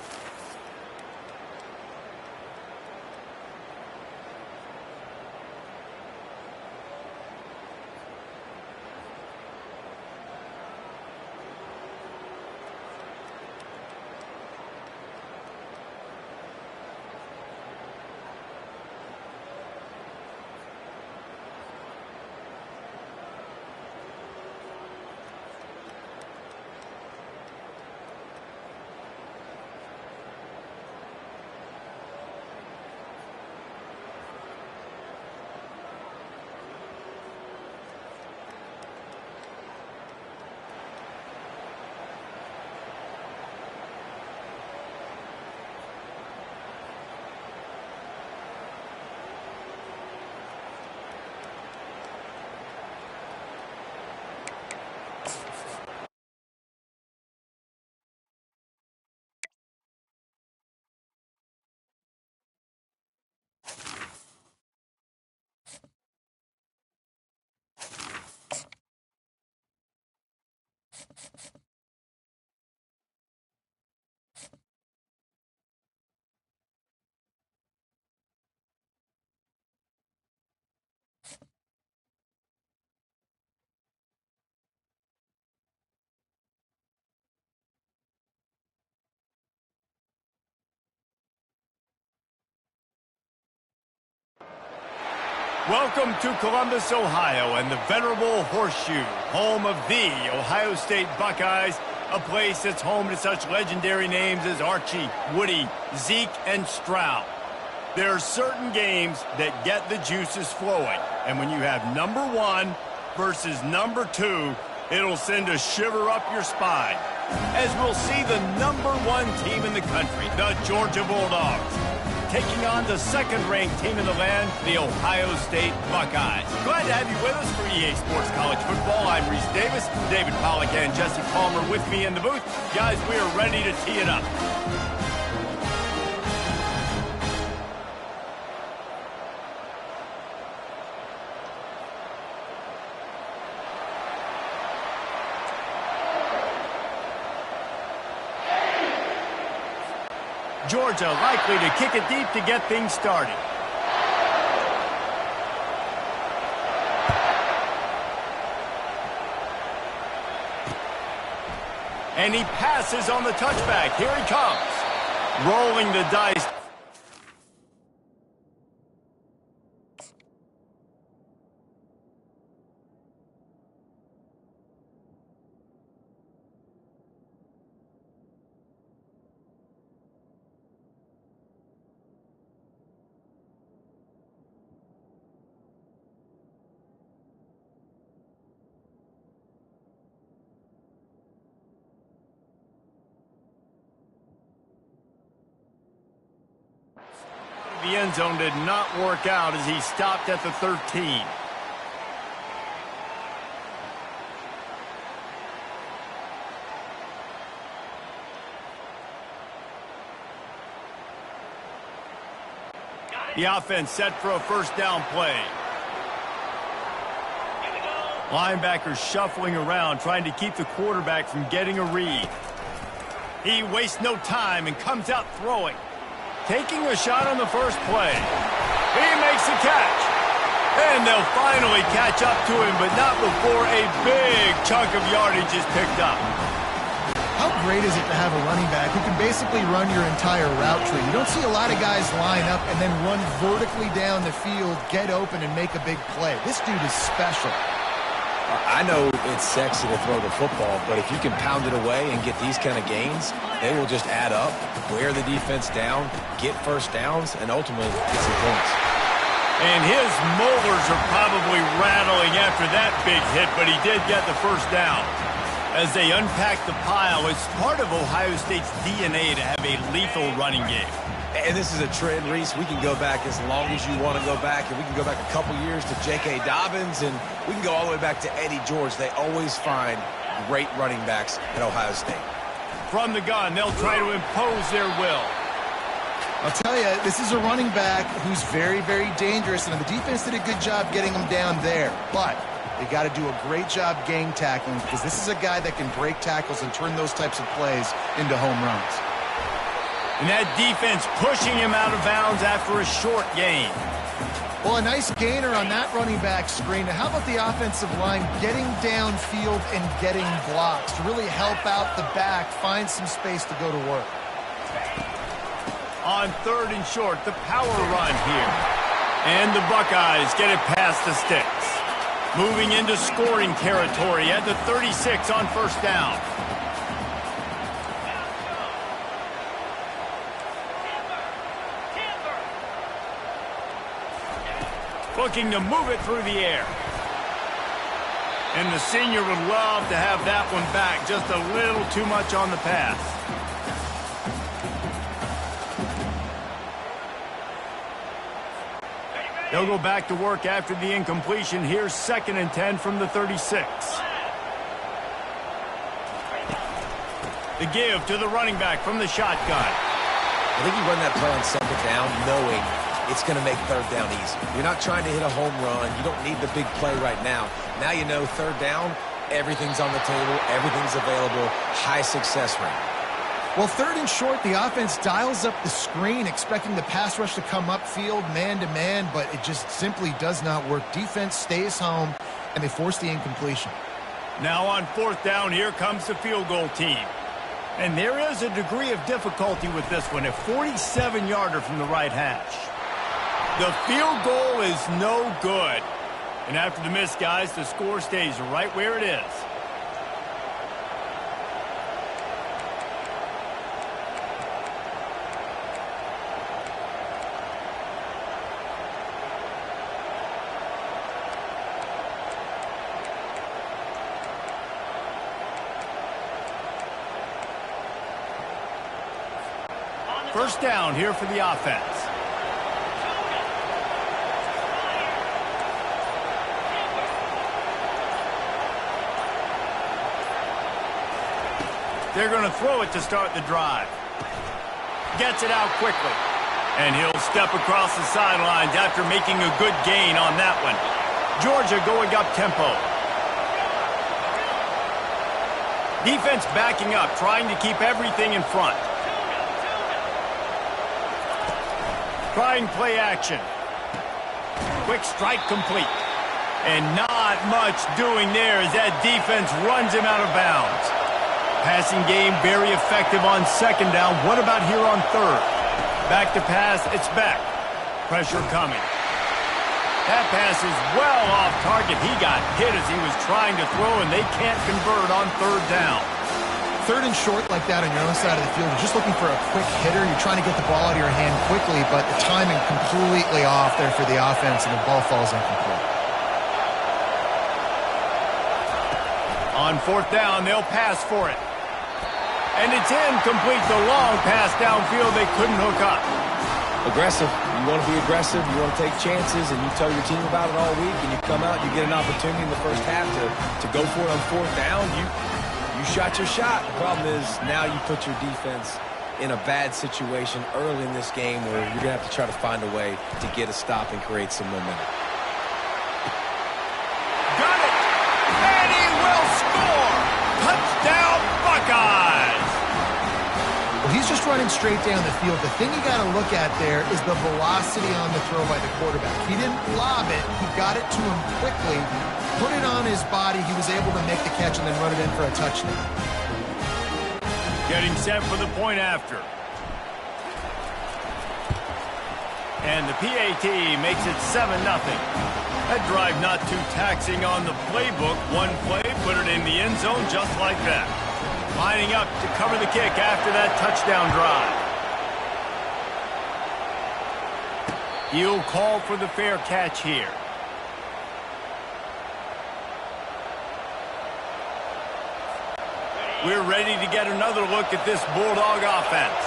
Welcome to Columbus, Ohio, and the venerable Horseshoe, home of the Ohio State Buckeyes, a place that's home to such legendary names as Archie, Woody, Zeke, and Stroud. There are certain games that get the juices flowing, and when you have number 1 versus number 2, it'll send a shiver up your spine, as we'll see the number 1 team in the country, the Georgia Bulldogs, taking on the second-ranked team in the land, the Ohio State Buckeyes. Glad to have you with us for EA Sports College Football. I'm Reese Davis, David Pollack and Jesse Palmer with me in the booth. Guys, we are ready to tee it up. Georgia likely to kick it deep to get things started. And he passes on the touchback. Here he comes. Rolling the dice. The end zone did not work out as he stopped at the 13. The offense set for a first down play. Linebackers shuffling around, trying to keep the quarterback from getting a read. He wastes no time and comes out throwing. Taking a shot on the first play. He makes the catch. And they'll finally catch up to him, but not before a big chunk of yardage is picked up. How great is it to have a running back who can basically run your entire route tree? You don't see a lot of guys line up and then run vertically down the field, get open, and make a big play. This dude is special. I know it's sexy to throw the football, but if you can pound it away and get these kind of gains, they will just add up, wear the defense down, get first downs, and ultimately get some points. And his molars are probably rattling after that big hit, but he did get the first down. As they unpack the pile, it's part of Ohio State's DNA to have a lethal running game. And this is a trend, Reese. We can go back as long as you want to go back, and we can go back a couple years to J.K. Dobbins, and we can go all the way back to Eddie George. They always find great running backs at Ohio State. From the gun, they'll try to impose their will. I'll tell you, this is a running back who's very, very dangerous, and the defense did a good job getting him down there. But they got to do a great job gang tackling, because this is a guy that can break tackles and turn those types of plays into home runs. And that defense pushing him out of bounds after a short gain. Well, a nice gainer on that running back screen. Now, how about the offensive line getting downfield and getting blocks to really help out the back, find some space to go to work? On 3rd and short, the power run here. And the Buckeyes get it past the sticks. Moving into scoring territory at the 36 on first down. Looking to move it through the air. And the senior would love to have that one back. Just a little too much on the pass. They'll go back to work after the incompletion. Here's 2nd and 10 from the 36. The give to the running back from the shotgun. I think you run that play on 2nd down knowing it's going to make 3rd down easy. You're not trying to hit a home run. You don't need the big play right now. Now you know 3rd down, everything's on the table, everything's available, high success rate. Well, 3rd and short, the offense dials up the screen, expecting the pass rush to come upfield man-to-man, but it just simply does not work. Defense stays home, and they force the incompletion. Now on 4th down, here comes the field goal team. And there is a degree of difficulty with this one, a 47-yarder from the right hash. The field goal is no good. And after the miss, guys, the score stays right where it is. First down here for the offense. They're going to throw it to start the drive. Gets it out quickly. And he'll step across the sidelines after making a good gain on that one. Georgia going up tempo. Defense backing up, trying to keep everything in front. Trying play action. Quick strike complete. And not much doing there as that defense runs him out of bounds. Passing game very effective on second down. What about here on third? Back to pass, it's back. Pressure coming. That pass is well off target. He got hit as he was trying to throw, and they can't convert on third down. Third and short like that on your own side of the field, you're just looking for a quick hitter. You're trying to get the ball out of your hand quickly, but the timing completely off there for the offense, and the ball falls incomplete. On fourth down, they'll pass for it. And it's incomplete. The long pass downfield, they couldn't hook up. Aggressive. You want to be aggressive. You want to take chances, and you tell your team about it all week, and you come out, you get an opportunity in the first half to go for it on fourth down. You shot your shot. The problem is now you put your defense in a bad situation early in this game where you're going to have to try to find a way to get a stop and create some momentum. Got it! And he will score! Touchdown, Buckeyes! Well, he's just running straight down the field. The thing you got to look at there is the velocity on the throw by the quarterback. He didn't lob it. He got it to him quickly, put it on his body. He was able to make the catch and then run it in for a touchdown. Getting set for the point after. And the PAT makes it 7-0. That drive not too taxing on the playbook. One play, put it in the end zone just like that. Lining up to cover the kick after that touchdown drive. He'll call for the fair catch here. We're ready to get another look at this Bulldog offense.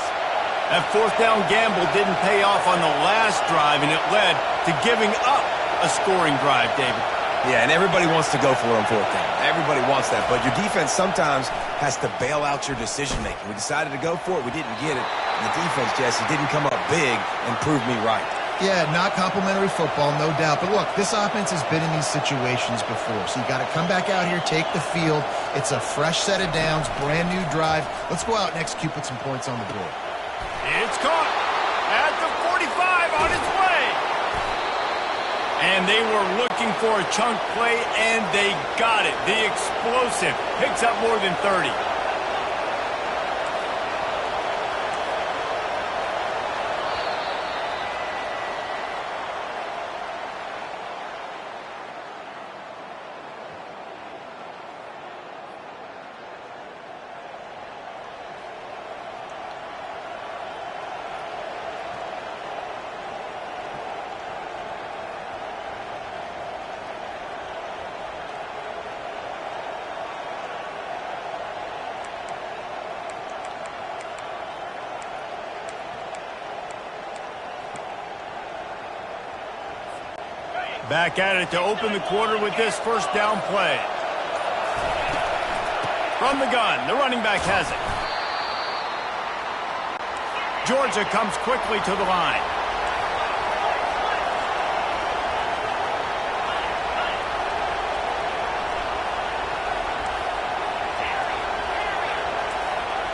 That fourth down gamble didn't pay off on the last drive, and it led to giving up a scoring drive, David. Yeah, and everybody wants to go for it on fourth down. Everybody wants that, but your defense sometimes has to bail out your decision-making. We decided to go for it. We didn't get it. And the defense, Jesse, didn't come up big and prove me right. Yeah, not complimentary football, no doubt. But look, this offense has been in these situations before. So you got to come back out here, take the field. It's a fresh set of downs, brand new drive. Let's go out and execute, put some points on the board. It's caught at the 45 on its way. And they were looking for a chunk play, and they got it. The explosive picks up more than 30. Back at it to open the quarter with this first down play. From the gun, the running back has it. Georgia comes quickly to the line.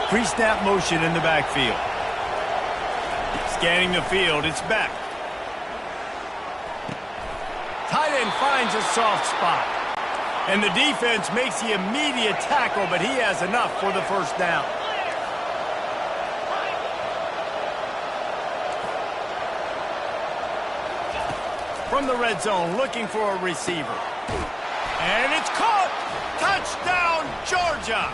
Pre-snap motion in the backfield. Scanning the field, it's back. Tight end finds a soft spot. And the defense makes the immediate tackle, but he has enough for the first down. From the red zone, looking for a receiver. And it's caught! Touchdown, Georgia!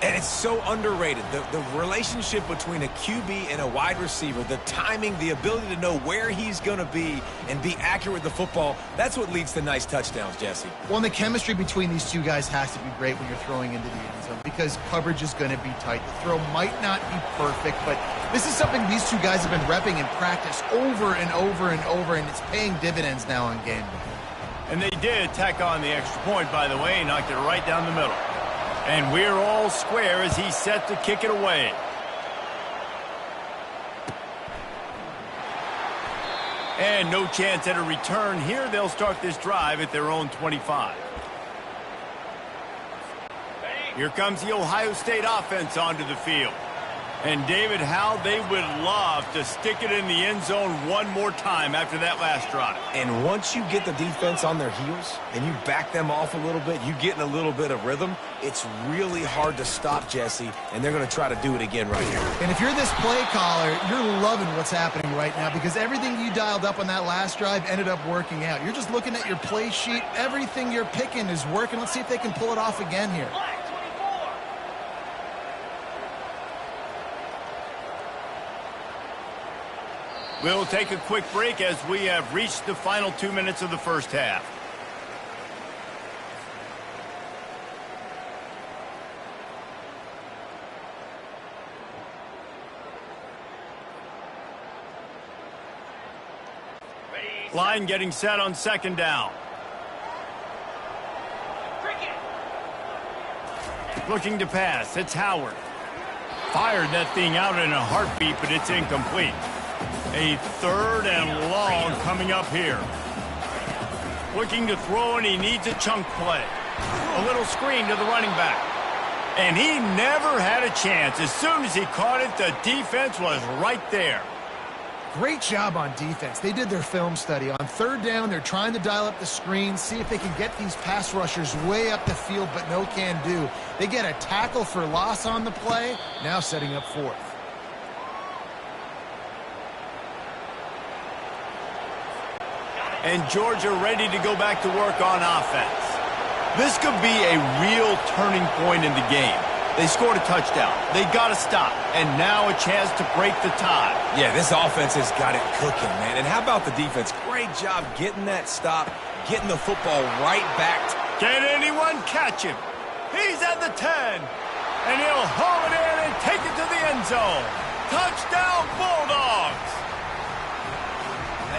And it's so underrated. The relationship between a QB and a wide receiver, the timing, the ability to know where he's going to be and be accurate with the football, that's what leads to nice touchdowns, Jesse. Well, and the chemistry between these two guys has to be great when you're throwing into the end zone because coverage is going to be tight. The throw might not be perfect, but this is something these two guys have been repping in practice over and over and over, and it's paying dividends now on game day. And they did tack on the extra point, by the way, knocked it right down the middle. And we're all square as he's set to kick it away. And no chance at a return here. They'll start this drive at their own 25. Here comes the Ohio State offense onto the field. And David, how they would love to stick it in the end zone one more time after that last drive. And once you get the defense on their heels and you back them off a little bit, you get in a little bit of rhythm, it's really hard to stop, Jesse, and they're going to try to do it again right here. And if you're this play caller, you're loving what's happening right now because everything you dialed up on that last drive ended up working out. You're just looking at your play sheet. Everything you're picking is working. Let's see if they can pull it off again here. We'll take a quick break as we have reached the final 2 minutes of the first half. Line getting set on second down. Looking to pass. It's Howard. Fired that thing out in a heartbeat, but it's incomplete. A third and long coming up here. Looking to throw, and he needs a chunk play. A little screen to the running back. And he never had a chance. As soon as he caught it, the defense was right there. Great job on defense. They did their film study. On third down, they're trying to dial up the screen, see if they can get these pass rushers way up the field, but no can do. They get a tackle for loss on the play, now setting up fourth. And Georgia ready to go back to work on offense. This could be a real turning point in the game. They scored a touchdown. They got to stop. And now a chance to break the tie. Yeah, this offense has got it cooking, man. And how about the defense? Great job getting that stop, getting the football right back. Can anyone catch him? He's at the 10. And he'll haul it in and take it to the end zone. Touchdown, Bulldogs!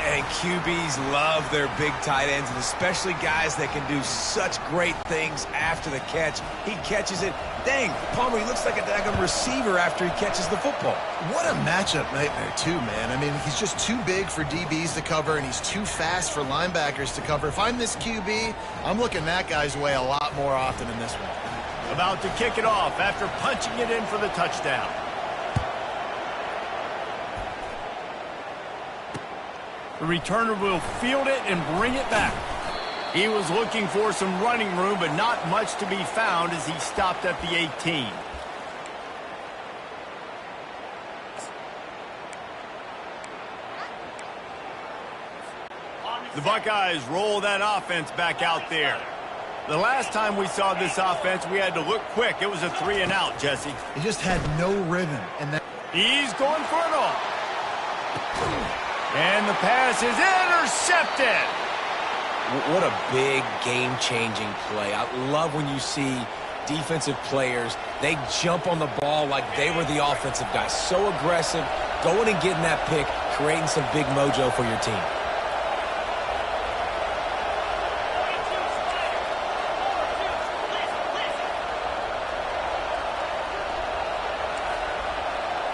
And QBs love their big tight ends, and especially guys that can do such great things after the catch. He catches it. Dang, Palmer, he looks like a daggone receiver after he catches the football. What a matchup nightmare, too, man. I mean, he's just too big for DBs to cover, and he's too fast for linebackers to cover. If I'm this QB, I'm looking that guy's way a lot more often in this one. About to kick it off after punching it in for the touchdown. The returner will field it and bring it back. He was looking for some running room, but not much to be found as he stopped at the 18. The Buckeyes roll that offense back out there. The last time we saw this offense, we had to look quick. It was a 3-and-out, Jesse. He just had no rhythm. And that He's going for it all. And the pass is intercepted. What a big game-changing play. I love when you see defensive players, they jump on the ball like they were the offensive guys. So aggressive, going and getting that pick, creating some big mojo for your team.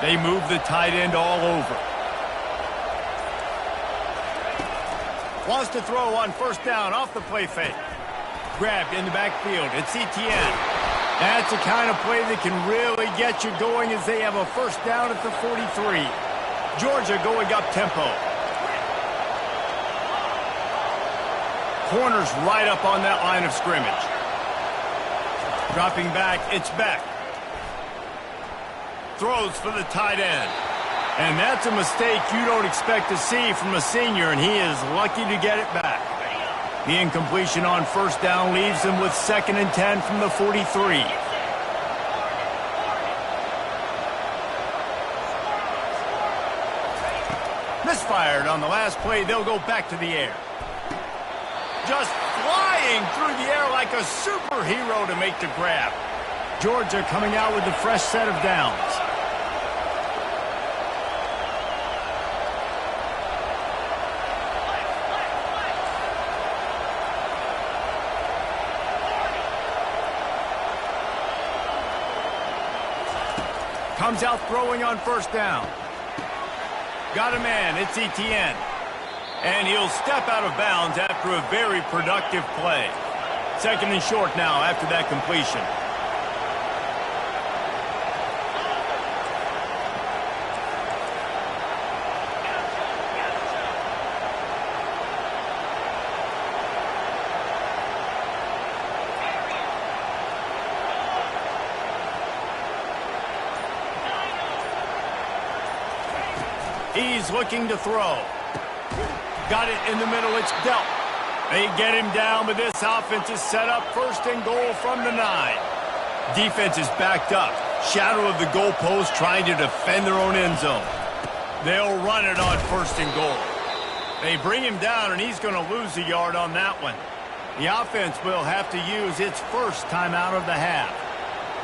They move the tight end all over. Wants to throw on first down off the play fake. Grabbed in the backfield. It's ETN. That's the kind of play that can really get you going as they have a first down at the 43. Georgia going up tempo. Corners right up on that line of scrimmage. Dropping back, it's Beck. Throws for the tight end. And that's a mistake you don't expect to see from a senior, and he is lucky to get it back. The incompletion on first down leaves him with 2nd and 10 from the 43. Misfired on the last play. They'll go back to the air. Just flying through the air like a superhero to make the grab. Georgia coming out with a fresh set of downs. Comes out throwing on first down. Got a man, it's ETN. And he'll step out of bounds after a very productive play. 2nd and short now after that completion. He's looking to throw. Got it in the middle. It's dealt. They get him down, but this offense is set up first and goal from the 9. Defense is backed up. Shadow of the goalpost trying to defend their own end zone. They'll run it on first and goal. They bring him down, and he's going to lose a yard on that one. The offense will have to use its first timeout of the half.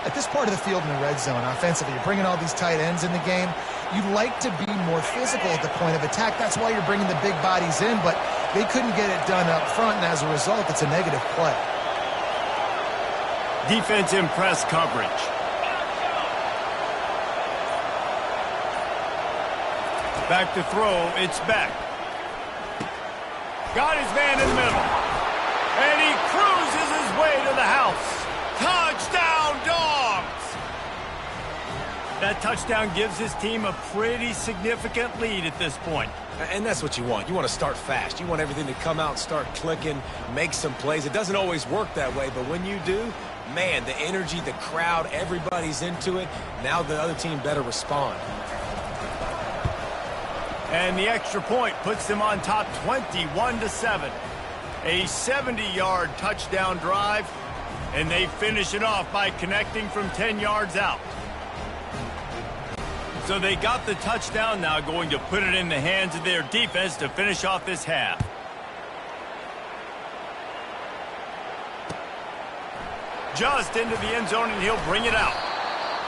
At this part of the field in the red zone, offensively, you're bringing all these tight ends in the game. You'd like to be more physical at the point of attack. That's why you're bringing the big bodies in, but they couldn't get it done up front, and as a result, it's a negative play. Defense in press coverage. Back to throw, it's Beck. Got his man in the middle. And he cruises his way to the house. Touchdown, Dogs! That touchdown gives his team a pretty significant lead at this point. And that's what you want. You want to start fast. You want everything to come out and start clicking, make some plays. It doesn't always work that way, but when you do, man, the energy, the crowd, everybody's into it. Now the other team better respond. And the extra point puts them on top 21-7. A 70-yard touchdown drive, and they finish it off by connecting from 10 yards out. So they got the touchdown, now going to put it in the hands of their defense to finish off this half. Just into the end zone, and he'll bring it out.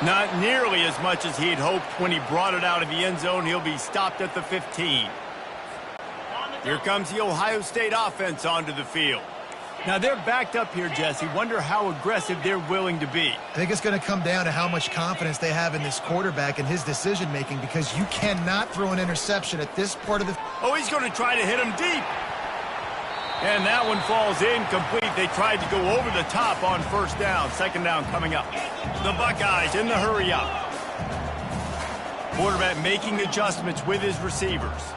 Not nearly as much as he'd hoped when he brought it out of the end zone. He'll be stopped at the 15. Here comes the Ohio State offense onto the field. Now they're backed up here, Jesse. Wonder how aggressive they're willing to be. I think it's going to come down to how much confidence they have in this quarterback and his decision-making, because you cannot throw an interception at this part of the... Oh, he's going to try to hit him deep. And that one falls incomplete. They tried to go over the top on first down. Second down coming up. The Buckeyes in the hurry up. Quarterback making adjustments with his receivers.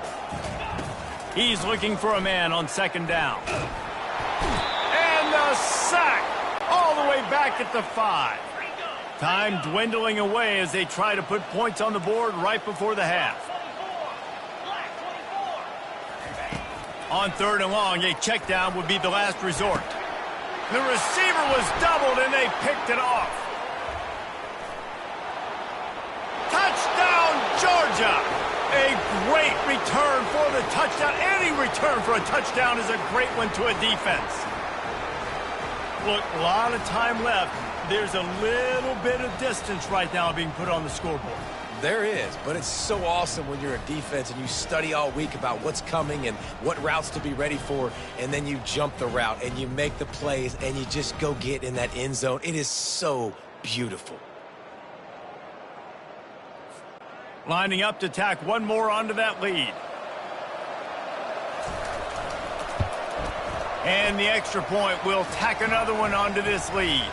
He's looking for a man on second down. And the sack all the way back at the 5. Time dwindling away as they try to put points on the board right before the half. On third and long, a check down would be the last resort. The receiver was doubled, and they picked it off. Touchdown, Georgia! A great return for the touchdown. Any return for a touchdown is a great one to a defense. Look, a lot of time left. There's a little bit of distance right now being put on the scoreboard. There is, but it's so awesome when you're a defense and you study all week about what's coming and what routes to be ready for, and then you jump the route and you make the plays and you just go get in that end zone. It is so beautiful. Lining up to tack one more onto that lead. And the extra point will tack another one onto this lead.